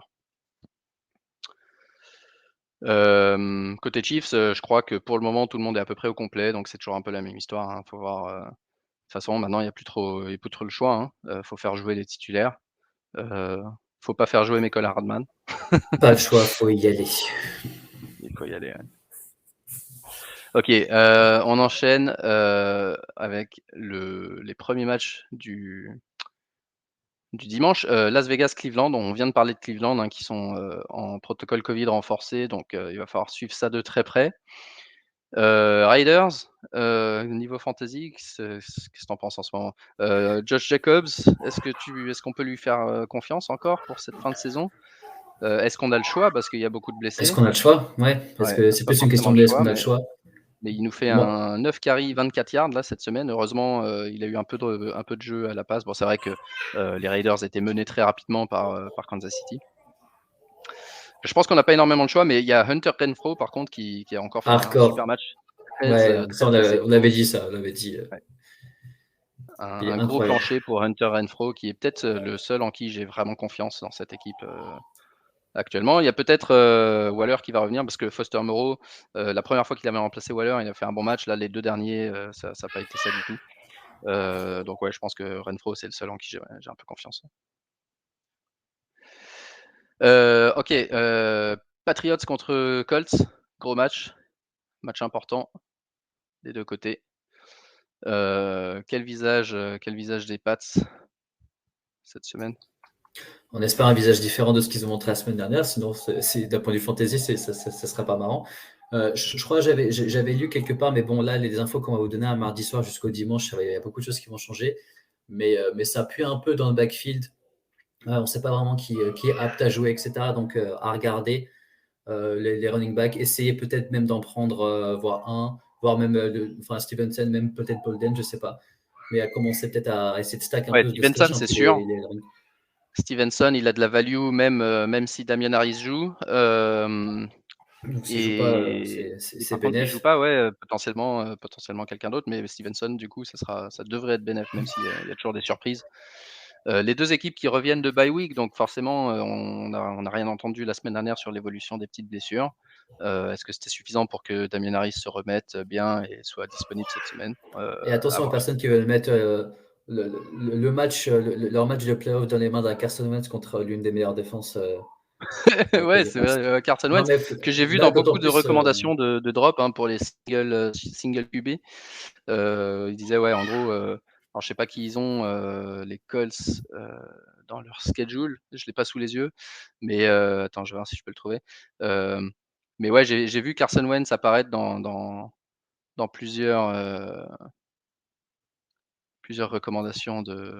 Côté Chiefs, je crois que pour le moment, tout le monde est à peu près au complet, donc c'est toujours un peu la même histoire, hein. Faut voir, de toute façon, maintenant, il y a plus trop le choix, hein. Faut faire jouer les titulaires. Heu, Faut pas faire jouer Mecole Hardman. Pas le choix, faut y aller. Il faut y aller, ouais. OK, on enchaîne, avec les premiers matchs du dimanche. Las Vegas-Cleveland, on vient de parler de Cleveland, hein, qui sont, en protocole covid renforcé, donc il va falloir suivre ça de très près. Raiders, niveau fantasy, qu'est-ce que tu en penses en ce moment? Josh Jacobs, est-ce qu'on peut lui faire, confiance encore pour cette fin de saison? Est-ce qu'on a le choix? Parce qu'il y a beaucoup de Est-ce blessés. qu'on a le choix? Ouais, parce Ouais, que on a c'est pas plus une forcément question le de est-ce choix, qu'on a le choix? mais il nous fait Moi un 9 carries, 24 yards là cette semaine. Heureusement, il a eu un peu de jeu à la passe. Bon, c'est vrai que, les Raiders étaient menés très rapidement par Kansas City. Je pense qu'on n'a pas énormément de choix, mais il y a Hunter Renfrow par contre qui a encore fait un super hardcore. match. 13, Ouais, ça 13 on avait réceptions. dit ça, on avait dit, Ouais. il est Un gros incroyable. plancher pour Hunter Renfrow qui est peut-être, le seul en qui j'ai vraiment confiance dans cette équipe, actuellement. Il y a peut-être, Waller qui va revenir parce que Foster Moreau, la première fois qu'il avait remplacé Waller, il a fait un bon match. Là, les 2 derniers, ça a pas été ça du tout. Donc ouais, je pense que Renfrow, c'est le seul en qui j'ai un peu confiance. OK, Patriots contre Colts, gros match important des 2 côtés. Quel visage des Pats cette semaine? On espère un visage différent de ce qu'ils ont montré la semaine dernière, sinon d'un point de vue fantasy, ça serait pas marrant. Je crois que j'avais lu quelque part, mais bon, là, les infos qu'on va vous donner un mardi soir jusqu'au dimanche, il y a beaucoup de choses qui vont changer. Mais ça pue un peu dans le backfield. On ne sait pas vraiment qui est apte à jouer, etc. Donc, à regarder les running backs, essayer peut-être même d'en prendre, voire même enfin, Stevenson, même peut-être Bolden, je ne sais pas. Mais à commencer peut-être à essayer de stack un Ouais, peu, de Stevenson, stash un c'est peu sûr. les running. Stevenson, il a de la value même si Damien Harris joue. Donc, s'il ne joue pas, Et c'est par contre, s'il joue bénéf. pas, ouais, potentiellement quelqu'un d'autre, mais Stevenson, du coup, ça devrait être bénéf, même s'il y a toujours des surprises. Les 2 équipes qui reviennent de bye week, donc forcément, on a rien entendu la semaine dernière sur l'évolution des petites blessures. Est-ce que c'était suffisant pour que Damien Harris se remette bien et soit disponible cette semaine? Et À attention aux voir. personnes qui veulent mettre le match, leur match de playoff dans les mains d'un Carson Wentz contre l'une des meilleures défenses avec les Ouais, c'est défenses. vrai, Carson Non, Wentz, mais que j'ai vu là, dans d'autant beaucoup de plus. recommandations de drop, hein, pour les single QB. Il disait, ouais, en gros, alors je sais pas qui ils ont, les Colts, dans leur schedule. Je l'ai pas sous les yeux, mais attends, je vais voir si je peux le trouver. Hem, mais ouais, j'ai vu Carson Wentz apparaître dans plusieurs recommandations de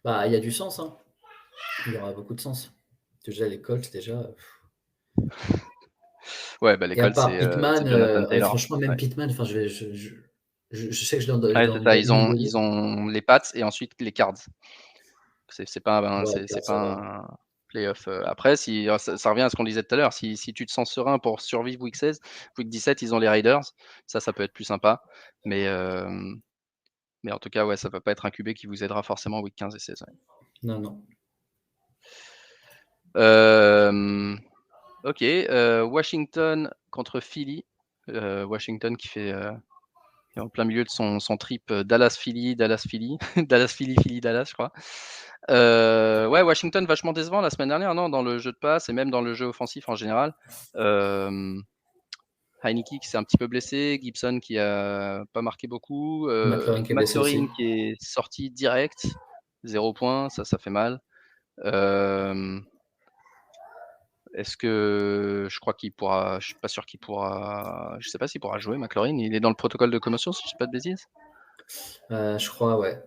Bah, il y a du sens, hein. Il y aura beaucoup de sens. Déjà, les Colts, déjà. ouais, bah, les Et à Colts, part c'est Pittman, Jonathan Taylor. franchement, même Ouais. Pittman, enfin, je sais que je Ouais, c'est ça, l'ai invalidé. ils ont les Pats et ensuite les Cards. C'est pas un Ouais, c'est car ça pas va. un playoff, après si ça revient à ce qu'on disait tout à l'heure, si tu te sens serein pour survivre week 16, week 17 ils ont les Raiders, ça peut être plus sympa, mais mais en tout cas, ouais, ça va pas être un QB qui vous aidera forcément week 15 et 16, ouais. Non, non. OK, Washington contre Philly, Washington qui est en plein milieu de son trip, Dallas-Philly, Dallas-Philly, Dallas-Philly, Philly-Dallas, je crois. Ouais, Washington vachement décevant la semaine dernière, non? Dans le jeu de passe et même dans le jeu offensif en général. Hem, Heinicke qui s'est un petit peu blessé, Gibson qui a pas marqué beaucoup, McLaurin qui est blessé aussi. McLaurin qui est sorti direct, 0 points, ça fait mal. Hem, Est-ce que je crois qu'il pourra je suis pas sûr qu'il pourra je sais pas s'il pourra jouer McLaurin, il est dans le protocole de commotion si je dis pas de bêtises? Je crois, ouais.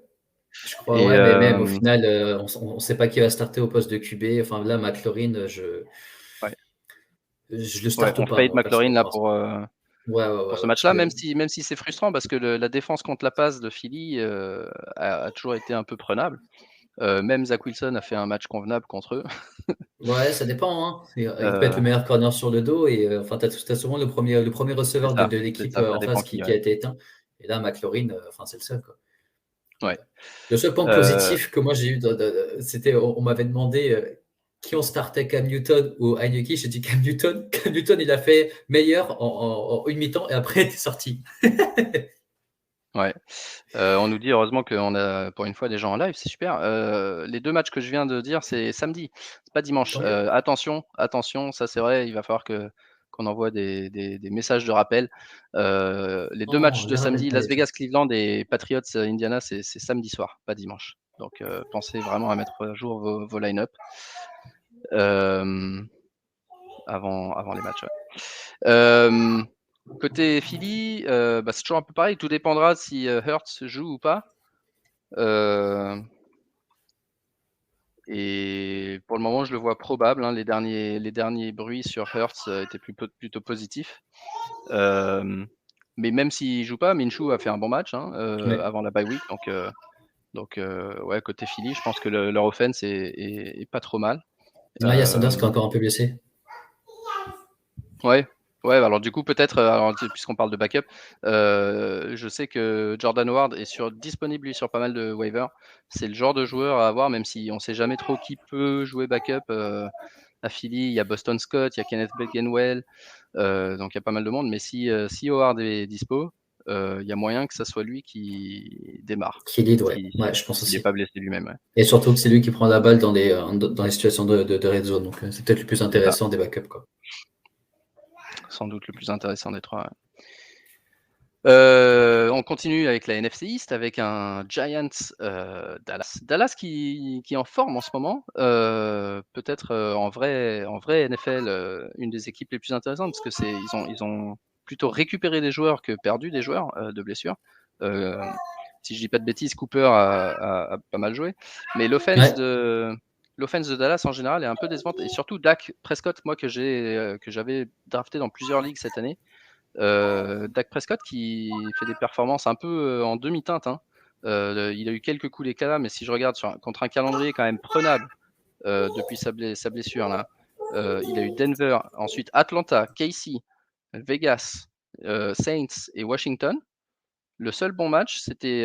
Je crois, Et ouais, mais même au final, on sait pas qui va starter au poste de QB. Enfin, là, McLaurin, ouais, je le ouais, starte on pas, fade moi, perso, McLaurin là pour l'instant. Ouais, ouais, pour ouais, ce ouais, parce match-là, que même si c'est frustrant parce que la défense contre la passe de Philly a toujours été un peu prenable. Même Zach Wilson a fait un match convenable contre eux. ouais, ça dépend, hein. Il peut être Euh, le meilleur corner sur le dos et enfin, t'as souvent le premier receveur de l'équipe ça en dépend face qui. qui Ouais. a été éteint. Et là, McLaurin, enfin, c'est le seul, quoi. Ouais. Le seul point Euh, positif que moi j'ai eu, c'était, on m'avait demandé qui ont starté Cam Newton ou Heineke, j'ai dit Cam Newton. Cam Newton, il a fait meilleur en une mi-temps et après, il est sorti. Ouais. On nous dit heureusement qu'on a pour une fois des gens en live, c'est super. Les 2 matchs que je viens de dire, c'est samedi, c'est pas dimanche. Tant mieux. Attention, ça c'est vrai, il va falloir qu'on envoie des messages de rappel. Les 2 Non, matchs de ne rappelle samedi, pas Las les gens. Vegas, Cleveland et Patriots, Indiana, c'est samedi soir, pas dimanche. Donc pensez vraiment à mettre à jour vos line-up, hem, avant les matchs, ouais. Côté Philly, bah, c'est toujours un peu pareil, tout dépendra si, Hurts joue ou pas. Et pour le moment, je le vois probable, hein. Les derniers bruits sur Hurts étaient plutôt positifs. Mais même s'il joue pas, Minshew a fait un bon match, hein, Ouais. avant la bye week. Donc, ouais, côté Philly, je pense que leur offense est pas trop mal. Là, il y a Sanders qui est Euh, encore un peu blessé. Ouais, ouais, alors du coup peut-être, alors puisqu'on parle de backup, je sais que Jordan Howard est disponible lui sur pas mal de waivers. C'est le genre de joueur à avoir, même si on sait jamais trop qui peut jouer backup, à Philly. Il y a Boston Scott, il y a Kenneth Gainwell, donc il y a pas mal de monde. Mais si Howard est dispo, il y a moyen que ça soit lui qui démarre, Qui lead, ouais. si Ouais, si je pense s'il est aussi. pas blessé lui-même, ouais. Et surtout que c'est lui qui prend la balle dans les situations de red zone. Donc, c'est peut-être le plus C'est ça, intéressant des backups, quoi. sans doute le plus intéressant des 3, ouais. On continue avec la NFC East avec un Giants Dallas. Dallas qui est en forme en ce moment. Peut-être en vrai NFL, une des équipes les plus intéressantes parce que ils ont plutôt récupéré des joueurs que perdu des joueurs de blessures. Euh, Si je dis pas de bêtises, Cooper a pas mal joué. Mais Ouais, l'offense de Dallas en général est un peu décevante. Et surtout Dak Prescott, moi que j'avais drafté dans plusieurs ligues cette année. Dak Prescott qui fait des performances un peu en demi-teinte, hein. Il a eu quelques coups d'éclat, mais si je regarde contre un calendrier quand même prenable depuis sa blessure là, il a eu Denver, ensuite Atlanta, KC, Vegas, Saints et Washington. Le seul bon match, c'était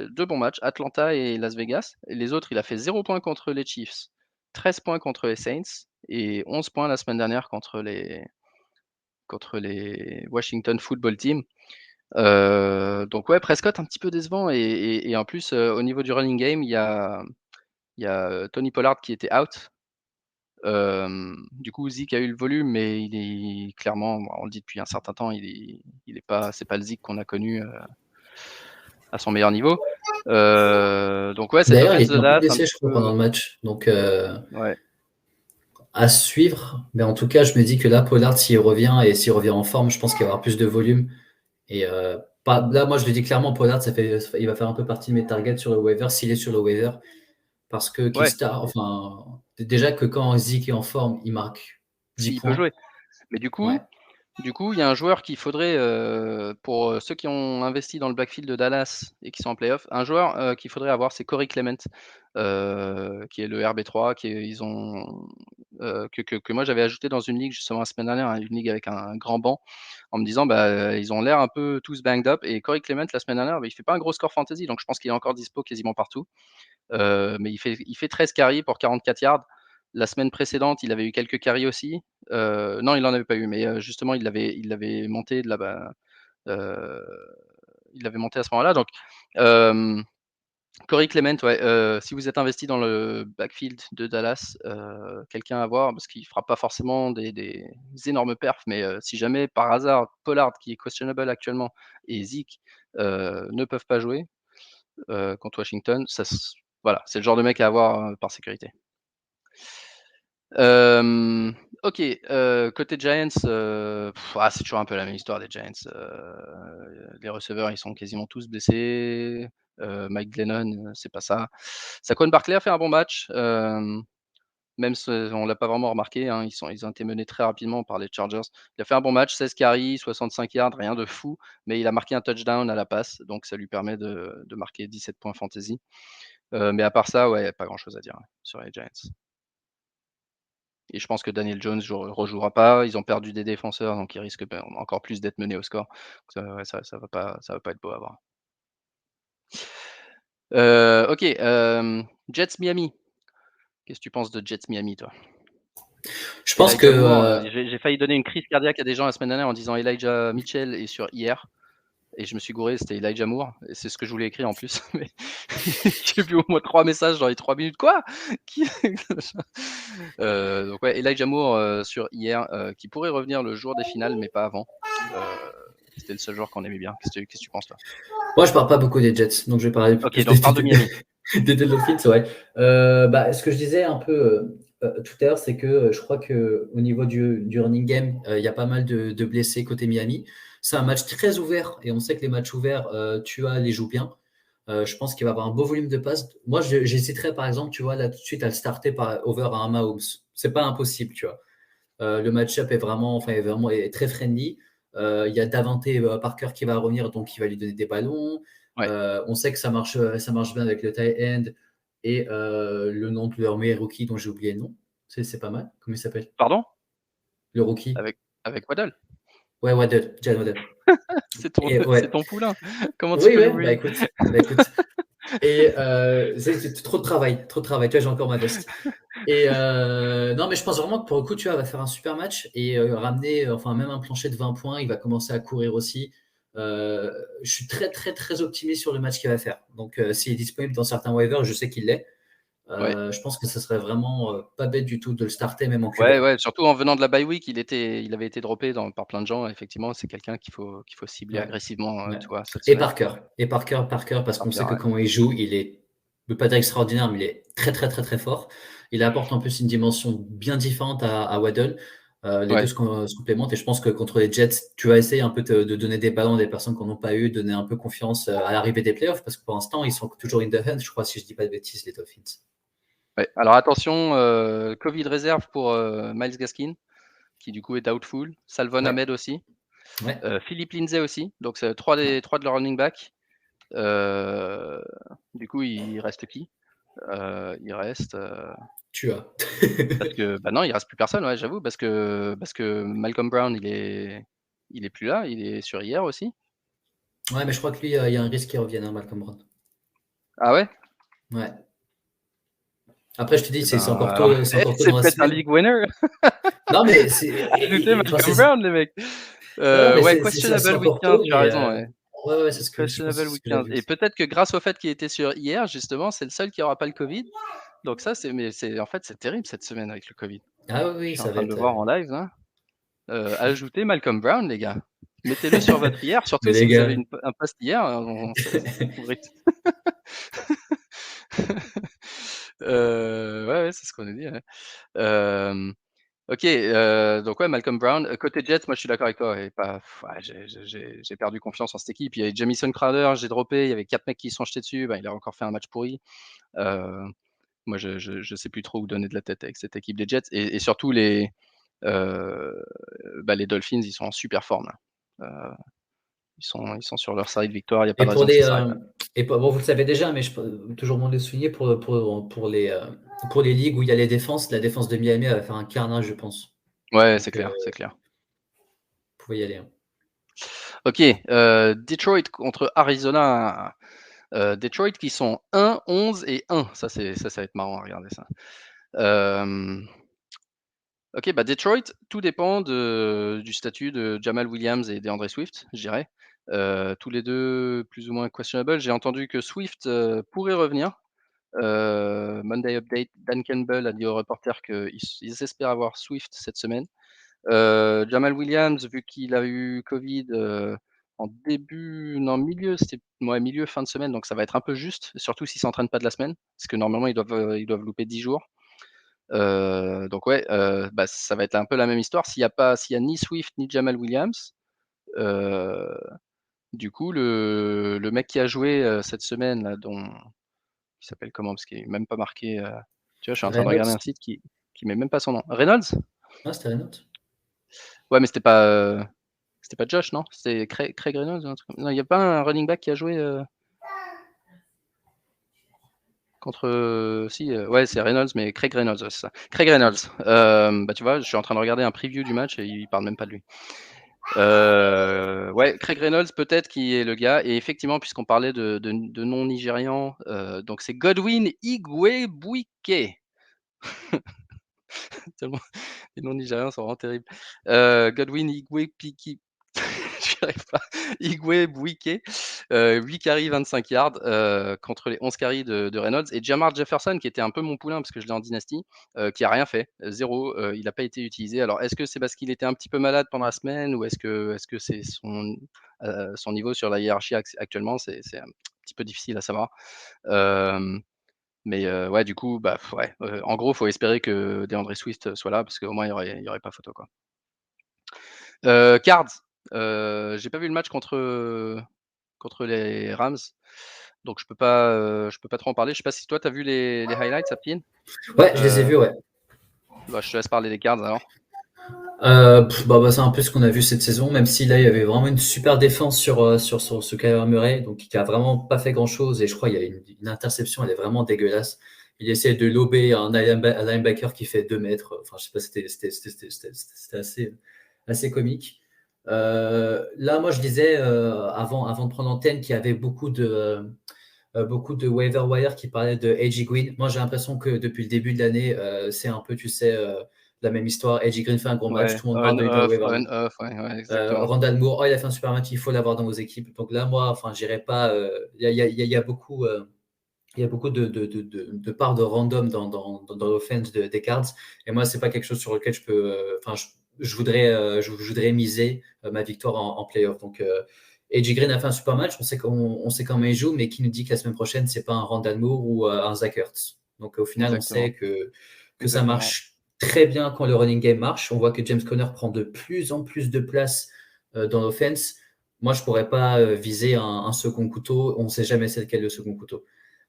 2 bons matchs, Atlanta et Las Vegas. Et les autres, il a fait 0 points contre les Chiefs, 13 points contre les Saints et 11 points la semaine dernière contre les Washington Football Team. Donc ouais, Prescott un petit peu décevant et en plus, au niveau du running game, il y a Tony Pollard qui était out. Du coup, Zeke a eu le volume, mais il est clairement, on le dit depuis un certain temps, il est pas c'est pas le Zeke qu'on a connu, à son meilleur niveau. Donc ouais, cette d'ailleurs, il offense de était un peu Dallas un blessé, petit je crois, pendant peu, le match. Donc, ouais, à suivre. Mais en tout cas, je me dis que là, Pollard, s'il revient et s'il revient en forme, je pense qu'il va y avoir plus de volume. Et là, moi, je le dis clairement, Pollard, il va faire un peu partie de mes targets sur le waiver, s'il est sur le waiver. Parce que ouais, Kickstar, enfin, déjà que quand Zeke est en forme, il marque 10 s'il peut points. jouer. Mais du Ouais, coup, il y a un joueur qu'il faudrait, pour ceux qui ont investi dans le backfield de Dallas et qui sont en playoff, un joueur qu'il faudrait avoir, c'est Corey Clement, qui est le RB3, que moi j'avais ajouté dans une ligue justement la semaine dernière, hein, une ligue avec un grand banc, en me disant bah, ils ont l'air un peu tous banged up. Et Corey Clement la semaine dernière, bah, il fait pas un gros score fantasy, donc je pense qu'il est encore dispo quasiment partout. Mais il fait 13 carries pour 44 yards. La semaine précédente, il avait eu quelques carries aussi. Non, il n'en avait pas eu, mais justement, il l'avait monté de là-bas. Il l'avait monté à ce moment-là. Donc, euh, Corey Clement, ouais, si vous êtes investi dans le backfield de Dallas, quelqu'un à voir, parce qu'il ne fera pas forcément des énormes perfs, mais si jamais par hasard Pollard, qui est questionable actuellement, et Zeke ne peuvent pas jouer, contre Washington, voilà, c'est le genre de mec à avoir par sécurité. Ok, côté Giants, c'est toujours un peu la même histoire des Giants. Les receveurs, ils sont quasiment tous blessés. Mike Glennon, c'est pas ça. Saquon Barkley a fait un bon match, même si on l'a pas vraiment remarqué, hein, ils ont été menés très rapidement par les Chargers. Il a fait un bon match, 16 carries, 65 yards, rien de fou, mais il a marqué un touchdown à la passe, donc ça lui permet de marquer 17 points fantasy. Mais à part ça, ouais, pas grand-chose à dire, ouais, sur les Giants. Et je pense que Daniel Jones rejouera pas. Ils ont perdu des défenseurs, donc ils risquent encore plus d'être menés au score. Ouais, ça va pas être beau à voir. Ok, Jets Miami. Qu'est-ce que tu penses de Jets Miami, toi? Je pense que, Elijah Moore, j'ai failli donner une crise cardiaque à des gens la semaine dernière en disant Elijah Mitchell est sur hier et je me suis gouré, c'était Elijah Moore et c'est ce que je voulais écrire en plus. Mais j'ai vu au moins 3 messages dans les 3 minutes. Quoi? Qui donc ouais, Elijah Moore sur hier, qui pourrait revenir le jour des finales, mais pas avant. C'était le seul joueur qu'on aimait bien. Qu'est-ce que tu penses, toi? moi, je parle pas beaucoup des Jets, donc je vais parler Ok, plus donc parle de Miami. des Dolphins, ouais. Bah, ce que je disais un peu tout à l'heure, c'est que je crois qu'au niveau du running game, il y a pas mal de blessés côté Miami. C'est un match très ouvert et on sait que les matchs ouverts, Tua les joue bien. Je pense qu'il va avoir un beau volume de passes. Moi, j'hésiterais par exemple, tu vois, là tout de suite à le starter par over à un Mahomes. C'est pas impossible, tu vois. Le match-up est très friendly. Il y a Davante Parker qui va revenir, donc il va lui donner des ballons. Ouais. On sait que ça marche bien avec le tight end et le nom de leur meilleur rookie dont j'ai oublié le nom. C'est pas mal. Comment il s'appelle? Pardon? Le rookie? Avec Waddle? Ouais, Waddle, Jalen Waddle. Et C'est ouais. ton poulain. Comment tu Oui, peux ouais, bah l'oublier? écoute, bah écoute. Et c'est trop de travail, trop de travail. Tu vois, j'ai encore ma veste. Et non, mais je pense vraiment que pour le coup, tu vois, il va faire un super match et ramener, enfin, même un plancher de 20 points. Il va commencer à courir aussi. Je suis très, très, très optimiste sur le match qu'il va faire. Donc, s'il est disponible dans certains waivers, je sais qu'il l'est. Ouais. Je pense que ce serait vraiment pas bête du tout de le starter, même en Ouais, QB1. ouais, surtout en venant de la bye week, il avait été droppé par plein de gens. Effectivement, c'est quelqu'un qu'il faut cibler Ouais, agressivement, ouais. tu vois, cette Et semaine. Parker. Et Parker, parce qu'on Parker, sait que ouais. quand il joue, il est, je ne veux pas dire extraordinaire, mais il est très, très, très, très fort. Il apporte en plus une dimension bien différente à Waddle. Les deux Ouais. se complémentent et je pense que contre les Jets, tu vas essayer un peu de donner des ballons à des personnes qui n'en ont pas eu, donner un peu confiance à l'arrivée des playoffs parce que pour l'instant, ils sont toujours in the hunt, je crois, si je dis pas de bêtises, les Dolphins. Ouais. Alors attention, Covid réserve pour Myles Gaskin, qui du coup est doubtful. Salvon Ouais, Ahmed aussi. ouais, Philippe Lindsay aussi. Donc c'est ouais. trois de leurs running back. Du coup, il reste qui? Il reste Tu as. parce que bah non, il reste plus personne, ouais, j'avoue, parce que Malcolm Brown, il est plus là, il est sur hier aussi. Ouais, mais je crois que lui, il y a un risque qu'il revienne, hein, Malcolm Brown. Ah ouais? Ouais. Après, je te dis, Eh ben, c'est encore tôt c'est dans la peut-être un semaine. league winner. Non, mais c'est, Ajoutez enfin, Malcolm Brown, les mecs. non, mais Ouais, c'est questionable week encore 15, tôt, tu as mais raison, ouais. ouais, ouais, c'est ce que je pense, Questionable c'est ce week que 15. j'avais Et aussi. peut-être que grâce au fait qu'il était sur hier, justement, c'est le seul qui aura pas le Covid. Donc ça, en fait, c'est terrible cette semaine avec le Covid. Ah oui, Je oui, suis en ça va train de le être. voir en live là. Ajoutez Malcolm Brown, les gars. Mettez-le sur votre hier, Mais surtout si les vous avez gars, un post hier, vous pourrez ouais, ouais, c'est ce qu'on a dit, ouais. Hem, OK, donc ouais, Malcolm Brown. Côté Jets, moi je suis d'accord avec toi et pas ouais, j'ai perdu confiance en cette équipe. Il y avait Jamison Crowder, j'ai droppé, il y avait 4 mecs qui se sont jetés dessus, bah, il a encore fait un match pourri. Heu, Moi je sais plus trop où donner de la tête avec cette équipe des Jets et surtout heu, les Dolphins, ils sont en super forme là. Ils sont sur leur série de victoires, il y a pas et de pour raison que les, ça s'arrête là. bon, vous le savez déjà, mais je peux toujours bon de le souligner pour les ligues où il y a les défenses, la défense de Miami elle va faire un carnage, je pense. Ouais, c'est Donc, clair, c'est clair. vous pouvez y aller, hein. OK, Detroit contre Arizona. Detroit qui sont 1-11 et 1. Ça va être marrant à regarder ça. Hem, OK, bah, Detroit, tout dépend du statut de Jamal Williams et DeAndre Swift, je dirais. Tous les 2 plus ou moins questionable. J'ai entendu que Swift, pourrait revenir. Monday Update, Dan Campbell a dit aux reporters qu'ils espèrent avoir Swift cette semaine. Jamal Williams, vu qu'il a eu Covid, en début non milieu, c'était ouais milieu, fin de semaine, donc ça va être un peu juste, surtout s'il s'entraîne pas de la semaine, parce que normalement ils doivent louper 10 jours. Donc ouais, bah, ça va être un peu la même histoire. S'il y a ni Swift ni Jamal Williams, heu, du coup le mec qui a joué, cette semaine là dont il s'appelle comment? Parce qu'il est même pas marqué, tu vois? Je suis en train de regarder Reynolds? un site qui met même pas son nom. Reynolds? Ah, c'était Reynolds? Ouais, mais c'était pas Josh, non? C'était Craig Reynolds ou un truc non, il y a pas un running back qui a joué, contre, si, ouais, c'est Reynolds, mais Craig Reynolds, ouais, c'est ça. Craig Reynolds, bah, tu vois, je suis en train de regarder un preview du match et il parle même pas de lui. Ouais, Craig Reynolds peut-être qui est le gars et effectivement puisqu'on parlait de non nigérians, donc c'est Godwin Igwebuike. Tellement Les noms nigérians sont vraiment terribles. Godwin Igwebuike, j'y arrive pas. Igwebuike, 8 carries, 25 yards, contre les 11 carries de Reynolds et Jamar Jefferson qui était un peu mon poulain parce que je l'ai en dynasty, qui a rien fait, 0, il a pas été utilisé. Alors est-ce que c'est parce qu'il était un petit peu malade pendant la semaine ou est-ce que c'est son niveau sur la hiérarchie actuellement? C'est un petit peu difficile à savoir. Mais ouais, du coup, bah, ouais, en gros, faut espérer que DeAndre Swift soit là parce qu'au moins il y aurait pas photo, quoi. Cards, j'ai pas vu le match contre les Rams, donc je peux pas trop en parler. Je sais pas si toi tu as vu les highlights, Aptine? Ouais, je les ai Heu, vus, ouais. Bah, je te laisse parler des Cards alors. C'est un peu ce qu'on a vu cette saison, même si là il y avait vraiment une super défense sur ce Kyler Murray, donc qui a vraiment pas fait grand chose. Et je crois qu'il y a une interception, elle est vraiment dégueulasse. Il essaie de lober un linebacker qui fait 2 mètres. Enfin, je sais pas, c'était assez comique. Là, moi je disais avant de prendre l'antenne qu'il y avait beaucoup de waiver wire qui parlaient de AJ Green. Moi, j'ai l'impression que depuis le début de l'année, c'est un peu, tu sais, la même histoire. AJ Green fait un gros match, Ouais, tout le monde parle on de lui dans les off, waiver on wire. off, ouais, exactement. Randall Moore, oh, il a fait un super match, il faut l'avoir dans vos équipes. Donc là, moi, enfin, j'irai pas. Il y a beaucoup. Il y a beaucoup de parts de random dans l'offense des Cards. Et moi, c'est pas quelque chose sur lequel je peux. Enfin, je voudrais miser ma victoire en playoff. Donc, AJ Green a fait un super match. On sait comment il joue, mais qui nous dit que la semaine prochaine, c'est pas un Randall Moore ou un Zach Ertz. Donc, au final, on Exactement, sait que ça exactement. marche très bien quand le running game marche. On voit que James Conner prend de plus en plus de place dans l'offense. Moi, je pourrais pas viser un second couteau. On ne sait jamais c'est lequel le second couteau.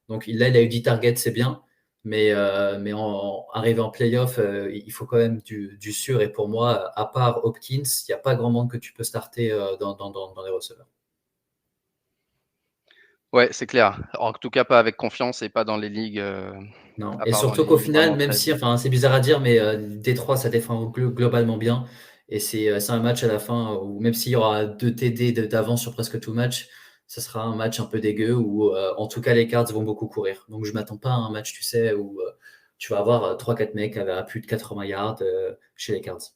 Donc là, il a eu 10 targets, c'est bien. Mais arrivé en playoff, il faut quand même du sûr. Et pour moi, à part Hopkins, il n'y a pas grand monde que tu peux starter dans les receveurs. Ouais, c'est clair. En tout cas, pas avec confiance et pas dans les ligues, Non. à Et part dans surtout les qu'au ligues final, vraiment même très si, deep. enfin, c'est bizarre à dire, mais Détroit, ça défend globalement bien. Et c'est un match à la fin où même s'il y aura 2 TD d'avance sur presque tout le match, ce sera un match un peu dégueu où, en tout cas, les Cards vont beaucoup courir. Donc, je m'attends pas à un match, tu sais, où tu vas avoir 3-4 mecs à plus de 80 yards chez les Cards.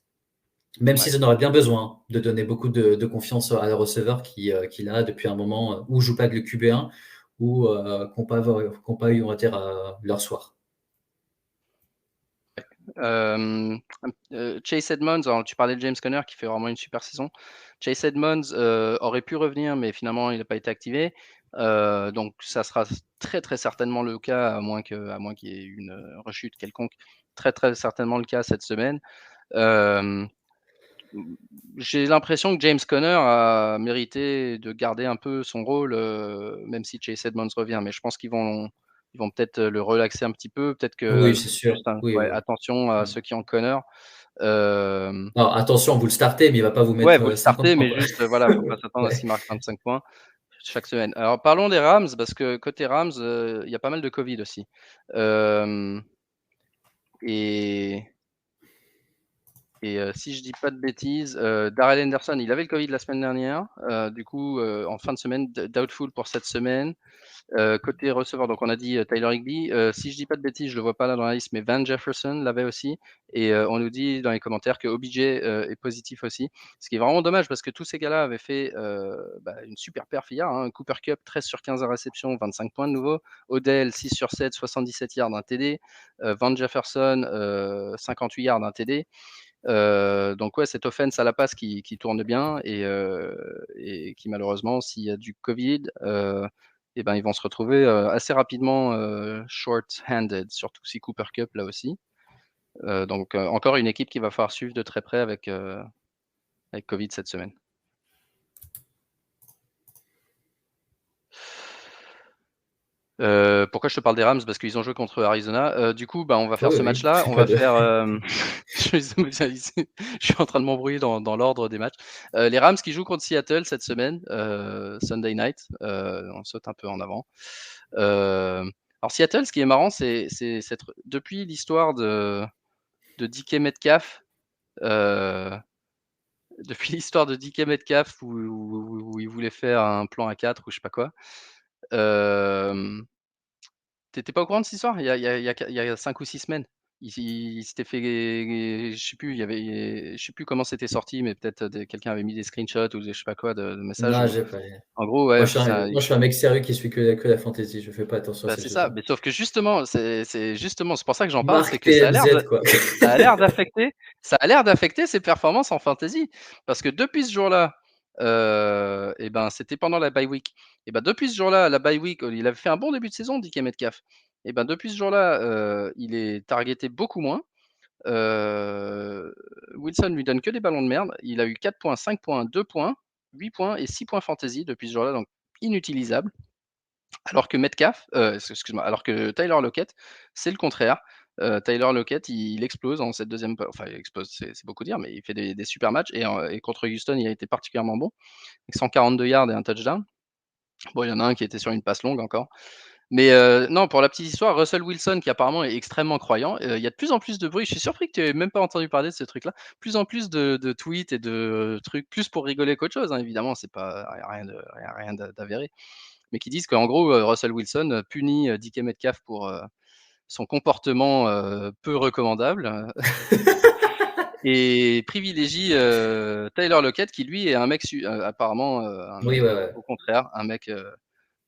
Même Ouais. s'ils en auraient bien besoin de donner beaucoup de confiance à le receveur qui l'a depuis un moment, ou joue pas avec le QB1, ou qui n'ont pas eu, on va dire, leur soir. Chase Edmonds, alors tu parlais de James Conner qui fait vraiment une super saison. Chase Edmonds, aurait pu revenir, mais finalement il n'a pas été activé. Donc ça sera très, très certainement le cas, à moins qu'il y ait une, rechute quelconque. Très, très certainement le cas cette semaine. Hem, j'ai l'impression que James Conner a mérité de garder un peu son rôle, même si Chase Edmonds revient. Mais je pense qu'ils vont peut-être le relaxer un petit peu. Peut-être Oui, que c'est sûr. juste un Oui, ouais, oui. attention à Ouais. ceux qui ont Conner. Hem, Alors, attention, vous le startez, mais il va pas vous ouais, mettre vous le 50 startez, points, mais quoi. juste, voilà, faut pas s'attendre à ce Ouais. qu'il marque 25 points chaque semaine. Alors parlons des Rams parce que côté Rams, il y a pas mal de Covid aussi. Hem et si je dis pas de bêtises, Darrell Henderson, il avait le Covid la semaine dernière, du coup, en fin de semaine, doubtful pour cette semaine. Côté receveur, donc on a dit, Tyler Higbee, si je dis pas de bêtises, je le vois pas là dans la liste, mais Van Jefferson l'avait aussi et on nous dit dans les commentaires que OBJ, est positif aussi. Ce qui est vraiment dommage parce que tous ces gars-là avaient fait, une super perf hier, hein. Cooper Kupp 13 sur 15 à réception, 25 points de nouveau. Odell 6 sur 7, 77 yards, 1 TD. Van Jefferson, 58 yards, 1 TD. Donc ouais, cette offense à la passe qui tourne bien et qui malheureusement, s'il y a du Covid, et ben, ils vont se retrouver, assez rapidement, short-handed, surtout si Cooper Kupp là aussi. Donc encore une équipe qu'il va falloir suivre de très près avec Covid cette semaine. Pourquoi je te parle des Rams? Parce qu'ils ont joué contre Arizona. Du coup, bah, on va faire Oui, ce oui, match-là. j'ai On pas va de faire, je suis en train de m'embrouiller dans l'ordre des matchs. Les Rams qui jouent contre Seattle cette semaine, Sunday night, on saute un peu en avant. Alors Seattle, ce qui est marrant, c'est cette depuis l'histoire de DK Metcalf, heu, depuis l'histoire de DK Metcalf où il voulait faire un plan à 4 ou je sais pas quoi, hem tu pas au courant de cette histoire? Il y a 5 ou 6 semaines? il s'était fait, je sais plus, je sais plus comment c'était sorti, mais peut-être quelqu'un avait mis des screenshots ou je sais pas quoi de messages Non, où, j'ai pas en gros, moi ouais, je suis un ça, moi je suis un mec sérieux qui suit que la fantasy, je fais pas attention à bah, ces c'est ça. trucs-là. Mais sauf que justement, c'est pour ça que j'en parle, c'est Marque que TMZ quoi. ça a l'air d'affecter ça a l'air d'affecter ses performances en fantasy. Parce que depuis ce jour-là, et ben, c'était pendant la bye week. Et ben, depuis ce jour-là, la bye week, il avait fait un bon début de saison, DK Metcalf. Et ben, depuis ce jour-là, il est targeté beaucoup moins. Wilson lui donne que des ballons de merde. Il a eu 4 points, 5 points, 2 points, 8 points et 6 points fantasy depuis ce jour-là, donc inutilisable. Alors que Metcalf, excuse-moi, alors que Tyler Lockett, c'est le contraire. Tyler Lockett, il explose en cette deuxième, enfin il explose, c'est beaucoup dire, mais il fait des super matchs et contre Houston, il a été particulièrement bon, avec 142 yards et un touchdown. Bon, il y en a un qui était sur une passe longue encore. Mais non, pour la petite histoire, Russell Wilson, qui apparemment est extrêmement croyant, il y a de plus en plus de bruit. Je suis surpris que tu aies même pas entendu parler de ce truc-là. Plus en plus de tweets et de trucs, plus pour rigoler qu'autre chose, hein, évidemment, c'est pas rien d'avéré. Mais qui disent qu'en gros, Russell Wilson punit DK Metcalf pour son comportement peu recommandable et privilégie Tyler Lockett, qui lui est un mec apparemment un Oui, mec ouais, ouais. au contraire, un mec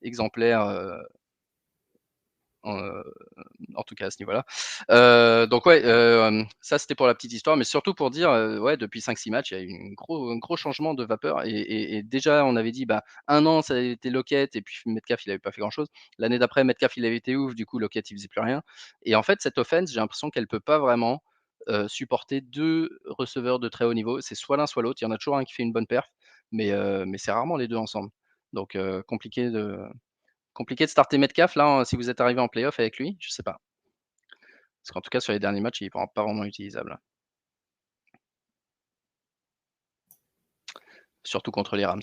exemplaire en, en tout cas à ce niveau-là. Donc ouais, ça c'était pour la petite histoire, mais surtout pour dire, ouais, depuis 5-6 matchs, il y a eu un gros changement de vapeur et déjà on avait dit, bah, un an ça a été Lockett et puis Metcalf il avait pas fait grand-chose. L'année d'après Metcalf il avait été ouf, du coup Lockett il faisait plus rien et en fait cette offense, j'ai l'impression qu'elle peut pas vraiment, supporter 2 receveurs de très haut niveau. C'est soit l'un soit l'autre. Il y en a toujours un qui fait une bonne perf, mais c'est rarement les 2 ensemble. Donc compliqué de starter Metcalf là, si vous êtes arrivé en playoff avec lui, je sais pas. Parce qu'en tout cas, sur les derniers matchs, il est pas vraiment utilisable. Surtout contre les Rams.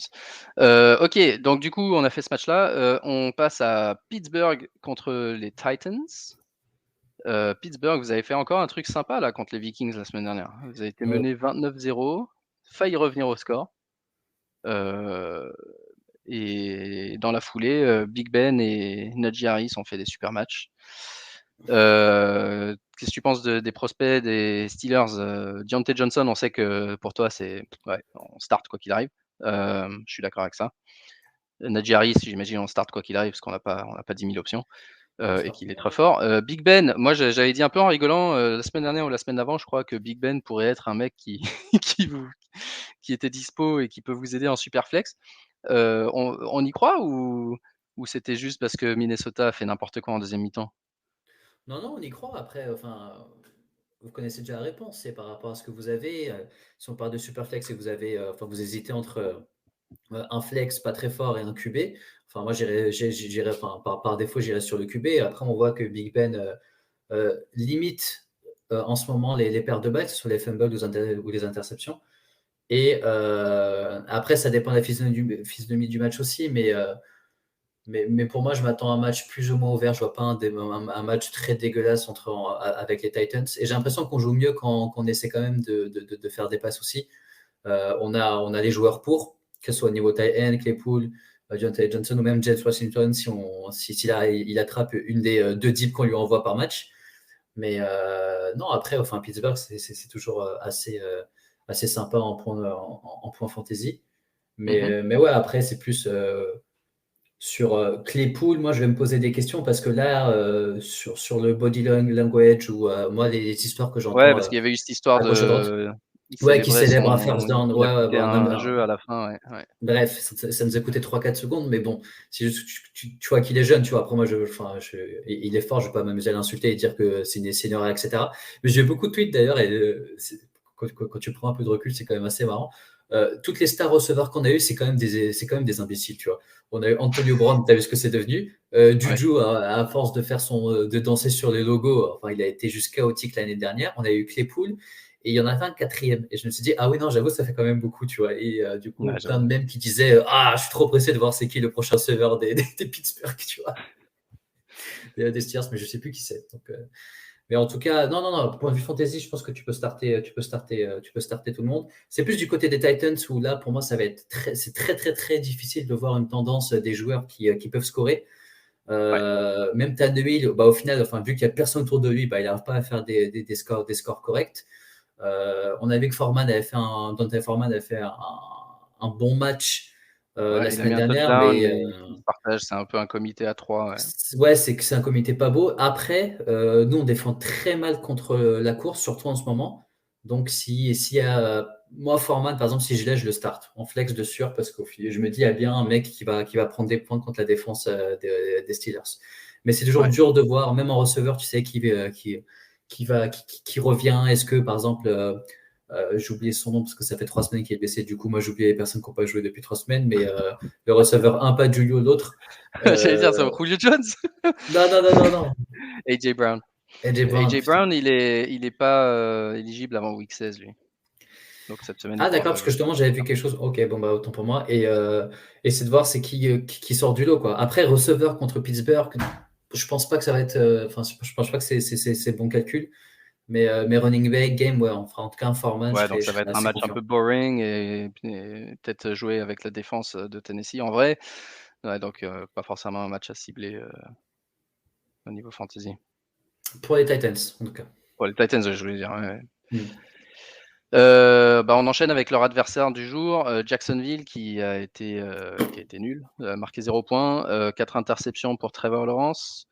Ok, donc du coup, on a fait ce match-là. On passe à Pittsburgh contre les Titans. Pittsburgh, vous avez fait encore un truc sympa là contre les Vikings la semaine dernière. Vous avez été mené 29-0, failli revenir au score. Et dans la foulée, Big Ben et Najee Harris ont fait des super matchs. Qu'est-ce que tu penses des prospects des Steelers? Deontay Johnson, on sait que pour toi, c'est ouais, on start quoi qu'il arrive. Je suis d'accord avec ça. Najee Harris, j'imagine, on start quoi qu'il arrive parce qu'on n'a pas 10 000 options Bien et sûr. qu'il est très fort. Big Ben, moi j'avais dit un peu en rigolant la semaine dernière ou la semaine d'avant, je crois que Big Ben pourrait être un mec qui, qui, vous, qui était dispo et qui peut vous aider en super flex. On y croit ou c'était juste parce que Minnesota a fait n'importe quoi en deuxième mi-temps? Non, non, on y croit. Après, enfin, vous connaissez déjà la réponse. C'est par rapport à ce que vous avez. Si on parle de Superflex et que vous avez, enfin, vous hésitez entre un flex pas très fort et un QB. Enfin, moi, enfin, par défaut, j'irais sur le QB. Après, on voit que Big Ben limite en ce moment les pertes de balles, que ce soit les fumbles ou les interceptions. Et après, ça dépend de la physionomie du match aussi, mais pour moi, je m'attends à un match plus ou moins ouvert. Je vois pas un match très dégueulasse avec les Titans. Et j'ai l'impression qu'on joue mieux quand on essaie quand même de faire des passes aussi. On a les joueurs pour, que ce soit au niveau tight end, Claypool, Deontay Johnson ou même James Washington, il attrape une des deux deep qu'on lui envoie par match. Mais non, après, enfin, Pittsburgh, c'est toujours assez sympa en point fantasy. Mmh. Mais ouais, après, c'est plus sur Claypool. Moi, je vais me poser des questions parce que là, sur le body language ou moi, les histoires que Ouais, j'entends parce qu'il y avait eu cette histoire à gauche à droite, de il ouais, qui célébrait célèbre un first son down. il a Ouais, ouais, coûté bon, un jeu à la fin, ouais, ouais. bref, ça nous a coûté 3-4 secondes, mais bon, si tu vois qu'il est jeune, tu vois. Après, moi, enfin, il est fort, je ne vais pas m'amuser à l'insulter et dire que c'est une senior, etc. Mais j'ai eu beaucoup de tweets d'ailleurs, et quand tu prends un peu de recul, c'est quand même assez marrant. Toutes les stars receveurs qu'on a eu, c'est quand même des imbéciles, tu vois. On a eu Antonio Brown, tu as vu ce que c'est devenu. Ouais. Juju, à force de faire de danser sur les logos, enfin, il a été juste chaotique l'année dernière. On a eu Claypool. Et il y en avait un quatrième. Et je me suis dit, ah oui, non, j'avoue, ça fait quand même beaucoup, tu vois. Et du coup, Ouais, plein de j'avoue. mèmes qui disaient, ah, je suis trop pressé de voir c'est qui le prochain serveur des Pittsburgh, tu vois, des Steelers, mais je sais plus qui c'est. Donc, mais en tout cas, non, non, non, point de vue fantasy, je pense que tu peux starter tout le monde. C'est plus du côté des Titans où là, pour moi, c'est très, très, très difficile de voir une tendance des joueurs qui peuvent scorer. Ouais. Même Tannehill, au final, enfin, vu qu'il n'y a personne autour de lui, il n'arrive pas à faire des scores corrects. On a vu que Dante Foreman avait fait un bon match la Ouais, il a mis semaine un dernière, touchdown, mais mais ils se partagent, c'est un peu un comité à 3, ouais. ouais, c'est que c'est un comité pas beau. Après, nous, on défend très mal contre la course, surtout en ce moment. Donc, si y a, moi, Foreman, par exemple, si je l'ai, je le start en flex de sûr parce que je me dis, il y a bien un mec qui va prendre des points contre la défense des Steelers. Mais c'est toujours Ouais. dur de voir, même en receveur, tu sais, qui revient. Est-ce que, par exemple, j'ai oublié son nom parce que ça fait 3 semaines qu'il est blessé. Du coup, moi, j'ai oublié les personnes qui n'ont pas joué depuis 3 semaines. Mais le receveur, un pas Julio, l'autre. J'allais dire, Euh, c'est Julio Jones. non, non, non, non, non. AJ Brown. AJ Brown, AJ putain. Brown, il est pas éligible avant week 16, lui. Donc cette semaine, il Ah, pourra d'accord, pas parce que jouer. justement, j'avais vu quelque chose. Ok, bon, bah, autant pour moi. Et c'est de voir c'est qui sort du lot, quoi. Après, receveur contre Pittsburgh, je pense pas que ça va être. Enfin, je pense pas que c'est bon calcul. Mais running back, game, ouais, on fera en tout cas un format, je Ouais, donc serais, ça je va serais être un assez match un confiant. peu boring et peut-être jouer avec la défense de Tennessee. En vrai, ouais, donc pas forcément un match à cibler au niveau fantasy. Pour les Titans, en tout cas. Pour les Titans, je voulais dire. Ouais, ouais. Hmm. On enchaîne avec leur adversaire du jour, Jacksonville, qui a été nul, marqué 0 points, 4 interceptions pour Trevor Lawrence,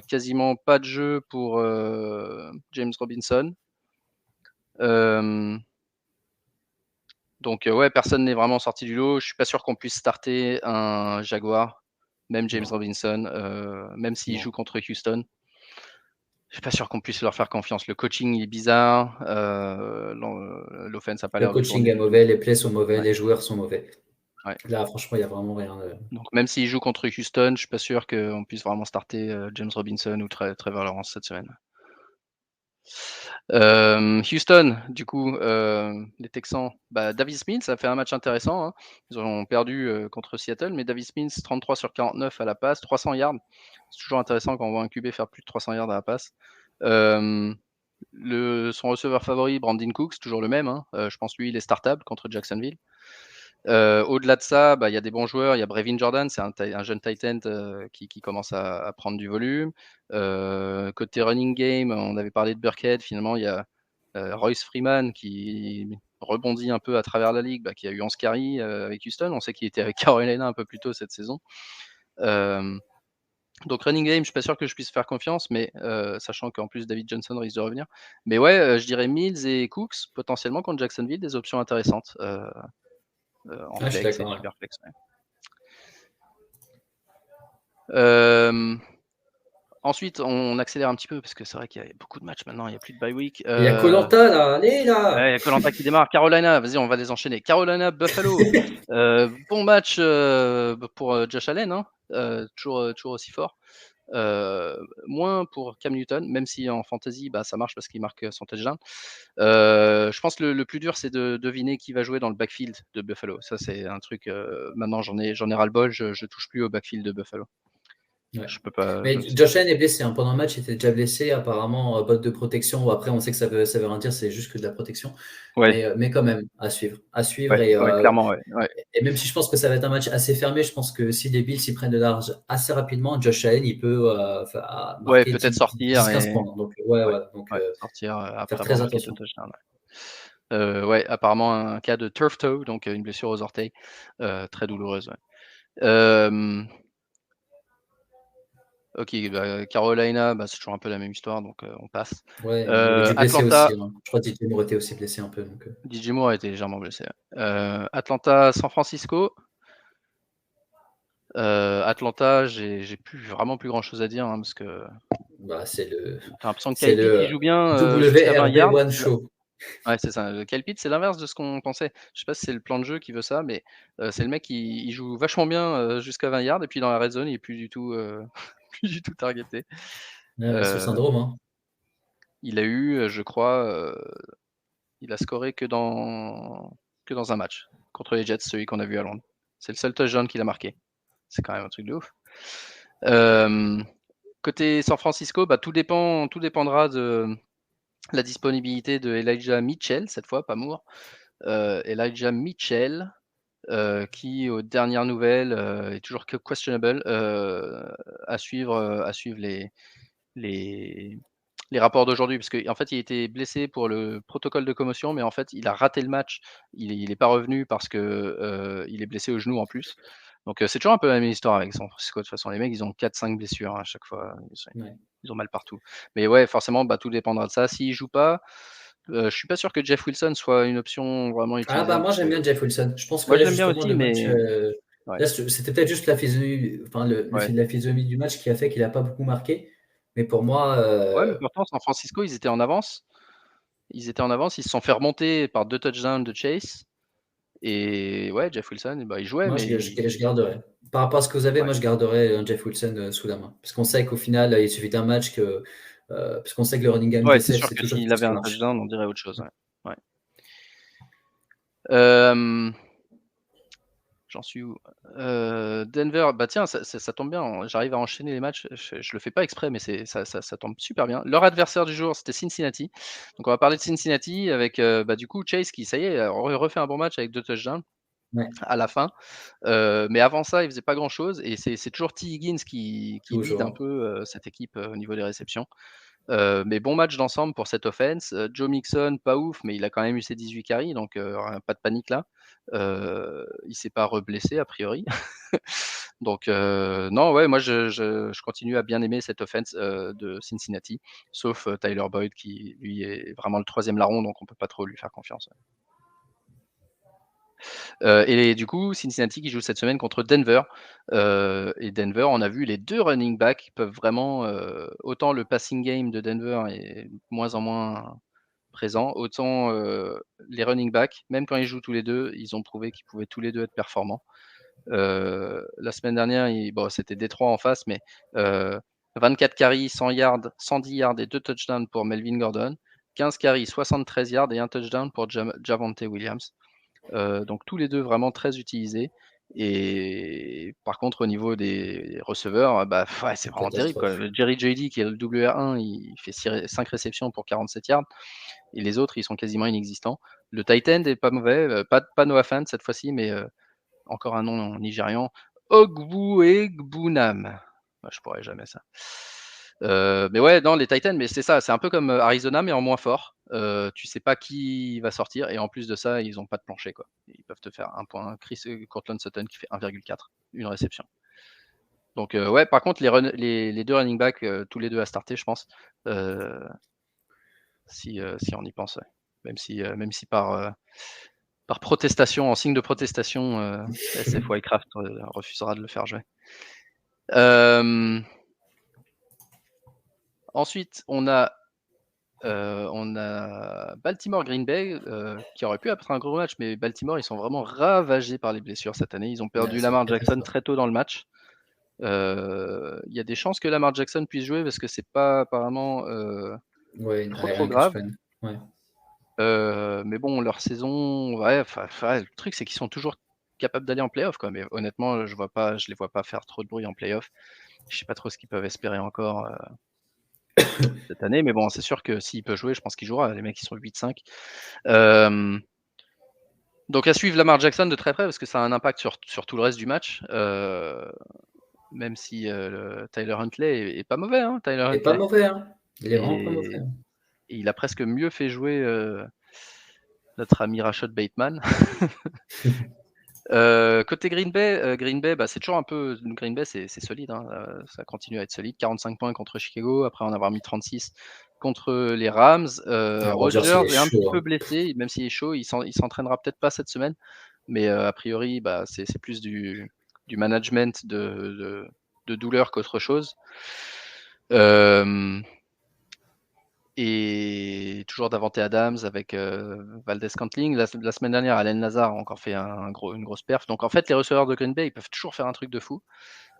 quasiment pas de jeu pour James Robinson. Donc ouais, personne n'est vraiment sorti du lot. Je suis pas sûr qu'on puisse starter un Jaguar, même James Non, Robinson, même s'il non. joue contre Houston. Je suis pas sûr qu'on puisse leur faire confiance. Le coaching est bizarre, l'offense n'a pas Le l'air de coaching tourner est du tout. mauvais, les plays sont mauvais, Ouais, les joueurs sont mauvais. ouais. Là, franchement, il n'y a vraiment rien. Donc même s'il joue contre Houston, je suis pas sûr qu'on puisse vraiment starter James Robinson ou Trevor Lawrence cette semaine. Houston, du coup, les Texans, Davis Mills a fait un match intéressant, hein. Ils ont perdu contre Seattle, mais Davis Mills, 33 sur 49 à la passe, 300 yards. C'est toujours intéressant quand on voit un QB faire plus de 300 yards à la passe. Son receveur favori, Brandon Cooks, toujours le même, hein. Je pense lui, il est startable contre Jacksonville. Au-delà de ça, il y a des bons joueurs. Il y a Brevin Jordan, c'est un jeune tight end qui commence à prendre du volume. Côté running game, on avait parlé de Burkhead. Finalement, il y a Royce Freeman qui rebondit un peu à travers la ligue, qui a eu 11 carries avec Houston. On sait qu'il était avec Carolina un peu plus tôt cette saison. Donc running game, je suis pas sûr que je puisse faire confiance, mais sachant qu'en plus David Johnson risque de revenir. Mais ouais, je dirais Mills et Cooks potentiellement contre Jacksonville, des options intéressantes en Ah, je suis flex et d'accord. Ouais. super flex. Ouais. Euh, Ensuite, on accélère un petit peu parce que c'est vrai qu'il y a beaucoup de matchs maintenant, il n'y a plus de bye week. Il y a koh là, allez là! Il y a Koh qui démarre. Carolina, vas-y, on va les enchaîner. Carolina, Buffalo. Bon match pour Josh Allen, hein. Toujours aussi fort. Moins pour Cam Newton, même si en fantasy, ça marche parce qu'il marque son touchdown. Je pense que le plus dur, c'est de deviner qui va jouer dans le backfield de Buffalo. Ça, c'est un truc. Maintenant, j'en ai ras-le-bol. Je touche plus au backfield de Buffalo. Ouais. Je peux pas. Mais Josh Allen est blessé. Pendant le match, il était déjà blessé. Apparemment, botte de protection. Après, on sait que ça veut rien dire. C'est juste que de la protection. Ouais, Mais quand même, à suivre. À suivre. ouais, Et, ouais, euh, clairement, ouais, ouais. et même si je pense que ça va être un match assez fermé, je pense que si les Bills s'y prennent de large assez rapidement, Josh Allen, il peut Ouais, marquer peut-être sortir 10-15 et points. Donc, ouais, ouais, voilà. Donc, ouais, sortir faire après avoir très marqué 2 attention. touchdowns. Ouais, apparemment un cas de turf toe, donc une blessure aux orteils, très douloureuse. Ouais. Ok, Carolina, c'est toujours un peu la même histoire, donc on passe. Ouais, il y avait du blessé Atlanta, aussi. Je crois que DJ Moore était aussi blessé un peu. Donc, DJ Moore a été légèrement blessé. Atlanta, San Francisco. Atlanta, j'ai vraiment plus grand chose à dire, hein, parce que c'est t'as l'impression que c'est Kyle Pitts il le joue bien jusqu'à 20 yards. WRB1 Show. Ouais, c'est ça. Kyle Pitts, c'est l'inverse de ce qu'on pensait. Je sais pas si c'est le plan de jeu qui veut ça, mais c'est le mec qui joue vachement bien jusqu'à 20 yards, et puis dans la red zone, il est plus du tout, plus du tout targeté. Ouais, c'est le Euh, syndrome. Hein. il a eu, je crois, il a scoré que dans un match contre les Jets, celui qu'on a vu à Londres. C'est le seul touchdown qu'il a marqué. C'est quand même un truc de ouf. Côté San Francisco, tout dépendra de la disponibilité de Elijah Mitchell, cette fois, pas Moore. Elijah Mitchell, qui, aux dernières nouvelles, est toujours questionable, à suivre les les rapports d'aujourd'hui. Parce qu'en fait, il était blessé pour le protocole de commotion, mais en fait, il a raté le match. Il est pas revenu parce que, il est blessé au genou en plus. Donc, c'est toujours un peu la même histoire avec San Francisco. De toute façon, les mecs, ils ont 4-5 blessures à chaque fois. Ouais. Ils ont mal partout. Mais ouais, forcément, bah, tout dépendra de ça. S'il joue pas, je suis pas sûr que Jeff Wilson soit une option vraiment Ah bah utilisable moi parce j'aime que bien Jeff Wilson. Je pense que moi, je là l'aime bien justement aussi, le match, mais ouais, là c'était peut-être juste la physionomie, enfin ouais. la physionomie du match qui a fait qu'il a pas beaucoup marqué. Mais pour moi, Ouais, mais pourtant, San Francisco, ils étaient en avance. Ils étaient en avance, ils se sont fait remonter par 2 touchdowns de Chase et ouais, Jeff Wilson, bah, il jouait, moi mais je garderais. Par rapport à ce que vous avez, ouais. moi je garderais Jeff Wilson sous la main. Parce qu'on sait qu'au final, il suffit d'un match que, parce qu'on sait que le running game Ouais, c'est d'essai, sûr c'est que toujours quelque s'il chose avait qui un marche. touchdown, on dirait autre chose, ouais. Ouais. Hem, J'en suis où? Denver, bah, tiens, ça tombe bien, j'arrive à enchaîner les matchs, je le fais pas exprès, mais ça tombe super bien. Leur adversaire du jour, c'était Cincinnati. Donc on va parler de Cincinnati avec, bah, du coup, Chase qui, ça y est, refait un bon match avec 2 touchdowns Ouais, à la fin. Mais avant ça, il faisait pas grand-chose et c'est toujours T. Higgins qui lead un toujours. peu, cette équipe, au niveau des réceptions. Mais bon match d'ensemble pour cette offense. Joe Mixon, pas ouf, mais il a quand même eu ses 18 carries, donc pas de panique là. Il s'est pas reblessé a priori. Donc non, ouais, moi je continue à bien aimer cette offense, de Cincinnati, sauf, Tyler Boyd qui lui est vraiment le 3e larron, donc on peut pas trop lui faire confiance. Et du coup, Cincinnati qui joue cette semaine contre Denver. Et Denver, on a vu les 2 running backs peuvent vraiment, autant le passing game de Denver est de moins en moins présent, autant, les running backs, même quand ils jouent tous les 2, ils ont prouvé qu'ils pouvaient tous les 2 être performants. La semaine dernière, bon, c'était Détroit en face, mais 24 carries, 100 yards, 110 yards et 2 touchdowns pour Melvin Gordon, 15 carries, 73 yards et 1 touchdown pour Javonte Williams. Donc tous les 2 vraiment très utilisés et par contre au niveau des receveurs, bah, ouais, c'est Une vraiment terrible, quoi. catastrophe. Jerry Jeudy qui est le WR1, il fait 5 réceptions pour 47 yards et les autres, ils sont quasiment inexistants. Le tight end est pas mauvais, pas Noah Fant cette fois-ci, mais encore un nom nigérian, Ogbuegbunam. Bah, je pourrais jamais ça. Mais ouais, non, les Titans, mais c'est ça, c'est un peu comme Arizona, mais en moins fort. Tu sais pas qui va sortir, et en plus de ça, ils ont pas de plancher, quoi. Ils peuvent te faire un point. Courtland Sutton qui fait 1,4, une réception. Donc ouais, par contre, les 2 running backs, tous les 2 à starter, je pense, si on y pense, ouais. Même si par protestation, en signe de protestation, SF Wildcraft refusera de le faire jouer. Ensuite, on a Baltimore Green Bay, qui aurait pu être un gros match, mais Baltimore, ils sont vraiment ravagés par les blessures cette année. Ils ont Ouais, perdu c'est une Lamar Jackson catastrophe. très tôt dans le match. Il y a des chances que Lamar Jackson puisse jouer parce que c'est pas apparemment Ouais, trop rien que je grave. prenne. Ouais. Mais bon, leur saison, ouais, le truc, c'est qu'ils sont toujours capables d'aller en playoff, quoi. Mais honnêtement, je les vois pas faire trop de bruit en playoff. Je sais pas trop ce qu'ils peuvent espérer encore cette année, mais bon, c'est sûr que s'il peut jouer, je pense qu'il jouera. Les mecs, ils sont 8-5. Donc à suivre Lamar Jackson de très près parce que ça a un impact sur tout le reste du match. Même si Tyler Huntley est pas mauvais, hein, Tyler Il est pas Huntley. mauvais, hein. Il est vraiment pas mauvais, Et, hein. et il a presque mieux fait jouer notre ami Rashad Bateman. Côté Green Bay, bah, c'est toujours un peu Green Bay, c'est solide, hein, ça continue à être solide. 45 points contre Chicago, après en avoir mis 36 contre les Rams. Ah, Rodgers, il Rodgers est est un petit chaud, peu hein. blessé, même s'il est chaud, il s'entraînera peut-être pas cette semaine, mais a priori, bah, c'est plus du management de douleur qu'autre chose. Et toujours Davante Adams avec Valdez-Scantling. La semaine dernière, Allen Lazard a encore fait une grosse perf. Donc en fait, les receveurs de Green Bay, ils peuvent toujours faire un truc de fou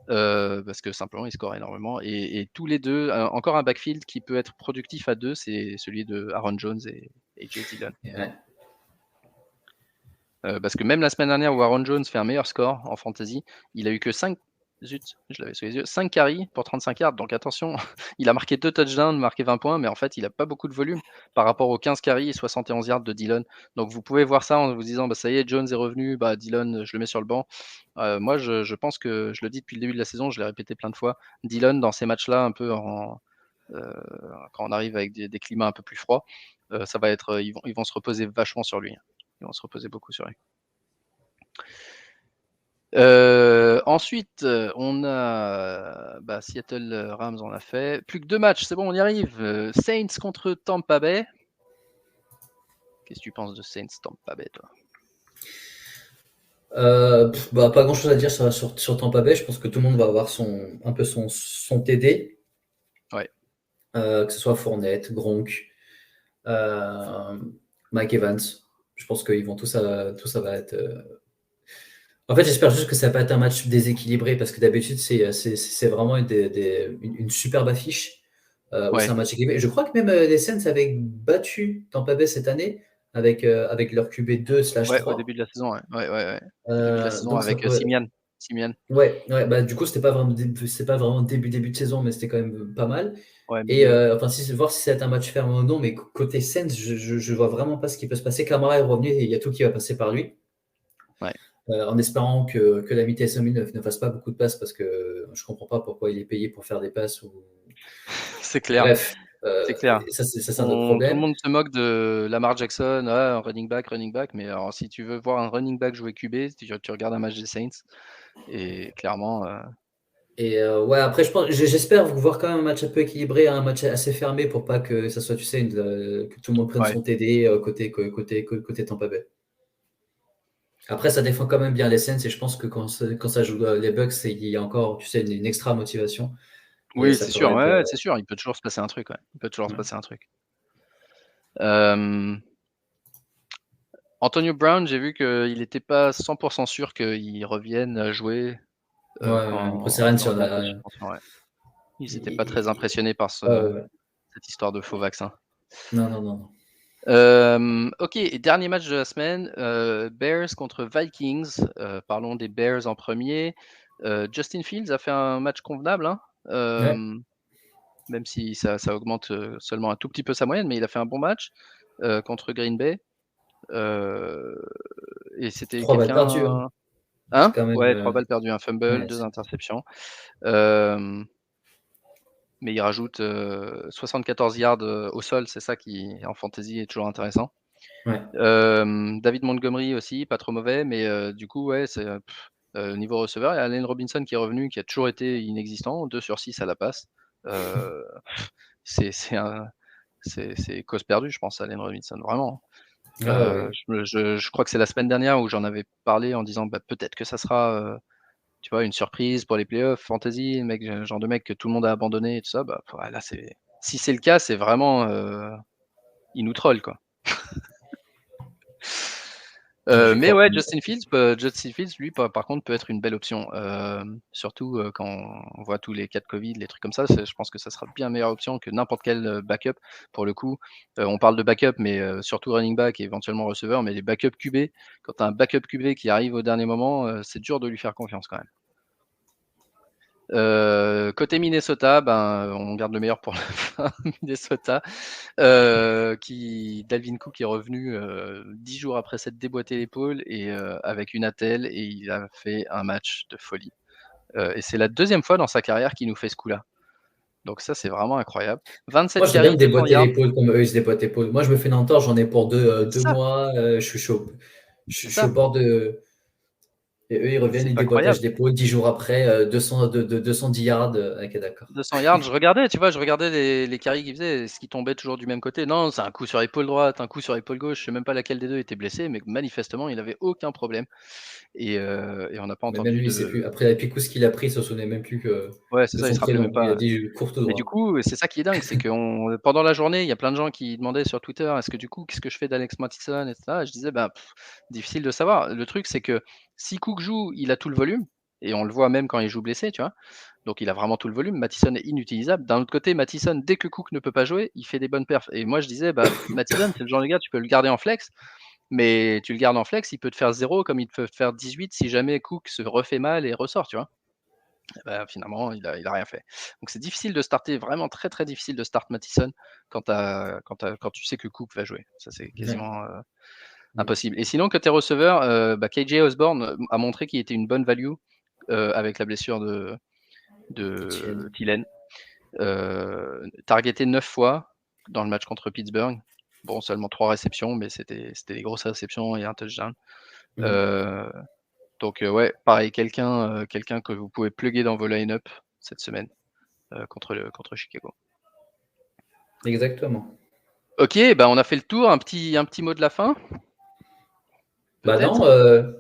parce que simplement, ils scorent énormément. Et tous les deux, encore un backfield qui peut être productif à deux, c'est celui de Aaron Jones et Jay Dillon. Ouais. Parce que même la semaine dernière où Aaron Jones fait un meilleur score en fantasy, il a eu que 5 Zut, je l'avais sous les yeux. 5 carries pour 35 yards, donc attention, il a marqué 2 touchdowns, marqué 20 points, mais en fait, il a pas beaucoup de volume par rapport aux 15 carries et 71 yards de Dillon. Donc vous pouvez voir ça en vous disant: «Bah, ça y est, Jones est revenu, bah, Dillon, je le mets sur le banc». Moi, je pense que je le dis depuis le début de la saison, je l'ai répété plein de fois, Dillon dans ces matchs-là un peu heu, quand on arrive avec des climats un peu plus froids, ça va être, ils vont se reposer vachement sur lui. Ils vont se reposer beaucoup sur lui. Ensuite, on a Seattle Rams, on l'a fait. Plus que 2 matchs, c'est bon, on y arrive. Saints contre Tampa Bay. Qu'est-ce que tu penses de Saints Tampa Bay, toi? Pas grand chose à dire sur Tampa Bay. Je pense que tout le monde va avoir un peu son TD. Ouais. Que ce soit Fournette, Gronk, Mike Evans. Je pense qu'ils vont tout ça va être. En fait, j'espère juste que ça va pas être un match déséquilibré parce que d'habitude, c'est vraiment une superbe affiche où c'est Ouais. un match équilibré. Je crois que même les Saints avaient battu Tampa Bay cette année avec leur QB Ouais, au 2/3. début de la saison, ouais. Ouais. Au début de la saison Donc ça avec, peut. Simian. Ouais, du coup, c'est pas vraiment début de saison, mais c'était quand même pas mal. Ouais, Et milieu, ouais. enfin, voir si c'est un match ferme ou non, mais côté Saints, je vois vraiment pas ce qui peut se passer. Camara est revenu et il y a tout qui va passer par lui. Ouais. En espérant que la Taysom Hill ne fasse pas beaucoup de passes parce que je comprends pas pourquoi il est payé pour faire des passes. C'est clair, Bref, c'est clair. ça, c'est un autre Tout le problème. monde se moque de Lamar Jackson, un running back, mais alors si tu veux voir un running back jouer QB, tu regardes un match des Saints et clairement, Et ouais, après, j'espère voir quand même un match un peu équilibré, un match assez fermé pour pas que ça soit, tu sais, que tout le monde prenne ouais. son TD côté Tampa Bay. Après, ça défend quand même bien les Saints et je pense que quand ça joue les Bucks, il y a encore, tu sais, une extra motivation et Oui, ça c'est sûr, pourrait être. ouais, c'est sûr, il peut toujours se passer un truc, ouais. Il peut toujours se Ouais. passer un truc. Antonio Brown, j'ai vu qu'il était pas 100 sûr qu'il revienne jouer, Ouais, quand Procéren, il si on revient de sa a. suspension, ouais. Ils étaient pas très il- impressionnés par ouais. cette histoire de faux vaccin. Non, non, non. OK, et dernier match de la semaine, Bears contre Vikings. Parlons des Bears en premier. Justin Fields a fait un match convenable, hein. Ouais. Même si ça augmente, seulement un tout petit peu sa moyenne, mais il a fait un bon match, contre Green Bay. Heu et c'était 3 balles perdues, hein. quelqu'un, C'est hein? quand même. Ouais, 3 balles perdues, un fumble, Ouais, 2 interceptions. Hem, mais il rajoute, 74 yards, au sol, c'est ça qui, en fantasy, est toujours intéressant. ouais. David Montgomery aussi, pas trop mauvais, mais du coup, ouais, c'est, niveau receveur, il y a Allen Robinson qui est revenu, qui a toujours été inexistant, 2 sur 6 à la passe. Heu, c'est un c'est cause perdue, je pense, Allen Robinson, vraiment. Ah oui. Je crois que c'est la semaine dernière où j'en avais parlé en disant: «Bah, peut-être que ça sera, tu vois, une surprise pour les playoffs fantasy», le mec, genre de mec que tout le monde a abandonné et tout ça. Bah, ouais, là, c'est, si c'est le cas, c'est vraiment, il nous troll, quoi. Non, j'y Mais crois pas. ouais, Justin Fields, lui, par contre, peut être une belle option. Surtout, quand on voit tous les cas de Covid, les trucs comme ça, je pense que ça sera bien meilleure option que n'importe quel, backup pour le coup. On parle de backup, mais surtout running back et éventuellement receveur, mais les backups QB, quand tu as un backup QB qui arrive au dernier moment, c'est dur de lui faire confiance quand même. Côté Minnesota, on garde le meilleur pour la fin. Minnesota, Dalvin Cook est revenu 10 jours après s'être déboîté l'épaule et avec une attelle, et il a fait un match de folie. Et c'est la deuxième fois dans sa carrière qu'il nous fait ce coup-là. Donc ça, c'est vraiment incroyable. Moi, 27 je veux bien carries, me 200 déboîter yards. l'épaule comme eux, ils se déboîtent l'épaule. Moi, je me fais une entorse, j'en ai pour C'est deux ça, mois. Je suis chaud. Je c'est suis au ça. bord de. Et eux, ils reviennent, C'est ils déboîtage incroyable. d'épaule. 10 jours après, 210 yards. Ok, d'accord. 200 yards, je regardais, tu vois, les carries qu'il faisait, est-ce qu'il tombait toujours du même côté? Non, c'est un coup sur épaule droite, un coup sur épaule gauche, je sais même pas laquelle des 2 était blessé, mais manifestement, il avait aucun problème, et on n'a pas Mais même entendu lui, il sait plus. de. Après la picouse qu'il a pris, il se souvenait même plus Ouais, c'est de ça, il son se rappelait même prénom. Il a pas. dit cours tout Mais du droit. coup, c'est ça qui est dingue, c'est que pendant la journée, il y a plein de gens qui demandaient sur Twitter: «Est-ce que du coup, qu'est-ce que je fais d'Alex Mattison?» et cetera. Et je disais: difficile de savoir». Le truc, c'est que si Cook joue, il a tout le volume, et on le voit même quand il joue blessé, tu vois? Donc il a vraiment tout le volume. Mattison est inutilisable. D'un autre côté, Mattison, dès que Cook ne peut pas jouer, il fait des bonnes perfs, et moi je disais: Mattison, c'est le genre de gars, tu peux le garder en flex, mais tu le gardes en flex, il peut te faire 0 comme il peut te faire 18 si jamais Cook se refait mal et ressort, tu vois? Bah, finalement, il a rien fait. Donc c'est difficile de starter, vraiment très, très difficile de start Mattison quand tu sais que Cook va jouer. Ça, c'est Ouais. quasiment, Mmh. impossible. Et sinon, côté receveur, KJ Osborne, a montré qu'il était une bonne value, avec la blessure de Etienne. Thielen. Targeté 9 fois dans le match contre Pittsburgh. Bon, seulement 3 réceptions, mais c'était des grosses réceptions et un touchdown. Mmh. Heu, donc ouais, pareil, quelqu'un que vous pouvez plugger dans vos line-up cette semaine, contre Chicago. Exactement. OK, bah, on a fait le tour. Un petit mot de la fin? Bah non, Peut-être?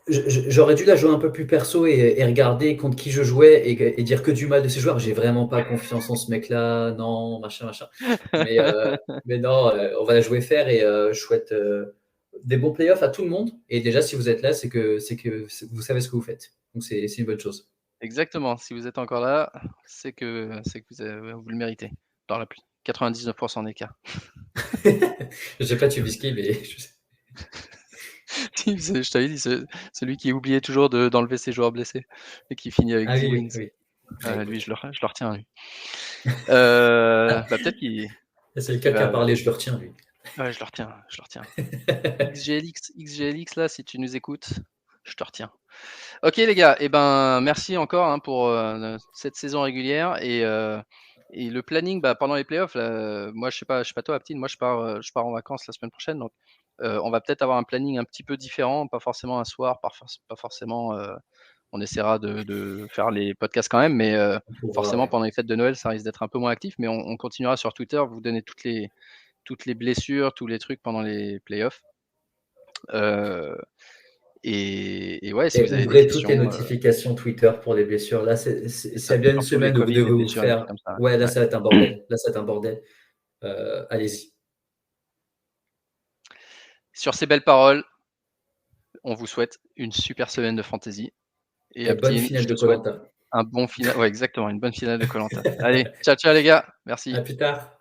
j'aurais dû la jouer un peu plus perso et regarder contre qui je jouais et dire que du mal de ces joueurs. J'ai vraiment pas confiance en ce mec-là, non, machin, machin. Mais, mais non, on va la jouer faire et je souhaite des bons playoffs à tout le monde. Et déjà, si vous êtes là, c'est que vous savez ce que vous faites. Donc c'est une bonne chose. Exactement, si vous êtes encore là, c'est que vous le méritez, dans la plus 99 des cas. Je sais pas tu vis qui, mais je sais. Je t'avais dit, celui qui oubliait toujours d'enlever ses joueurs blessés et qui finit avec Ah 10 oui, wins. oui. Ah, Lui, écoute. je le retiens, lui. Bah, peut-être C'est peut-être le qu'il cas qui a va. parlé, je le retiens, lui. Ouais, je le retiens, je le retiens. XGLX là, si tu nous écoutes, je te retiens. OK les gars, et ben, merci encore, hein, pour, cette saison régulière et le planning, bah, pendant les playoffs là, moi je sais pas toi Aptine, moi je pars en vacances la semaine prochaine, donc on va peut-être avoir un planning un petit peu différent, pas forcément un soir, pas forcément, on essaiera de faire les podcasts quand même, mais On pourra, forcément ouais. pendant les fêtes de Noël, ça risque d'être un peu moins actif, mais on continuera sur Twitter, vous donner toutes les blessures, tous les trucs pendant les playoffs. Heu et ouais, si Et vous avez des ouvrez toutes les questions, notifications Twitter pour les blessures. Là, c'est c'est ça, bien une surtout les semaine où vous Covid, devez les vous blessures, les trucs faire. comme ça, Ouais, là, ouais. ça va être un bordel. Là, ça va être un bordel. Allez-y. Sur ces belles paroles, on vous souhaite une super semaine de fantasy et Et bonne Aptine, je finale de te souhaite Koh-Lanta. un bon final, ouais, exactement, une bonne finale de koh. Allez, ciao, ciao les gars, merci. À plus tard.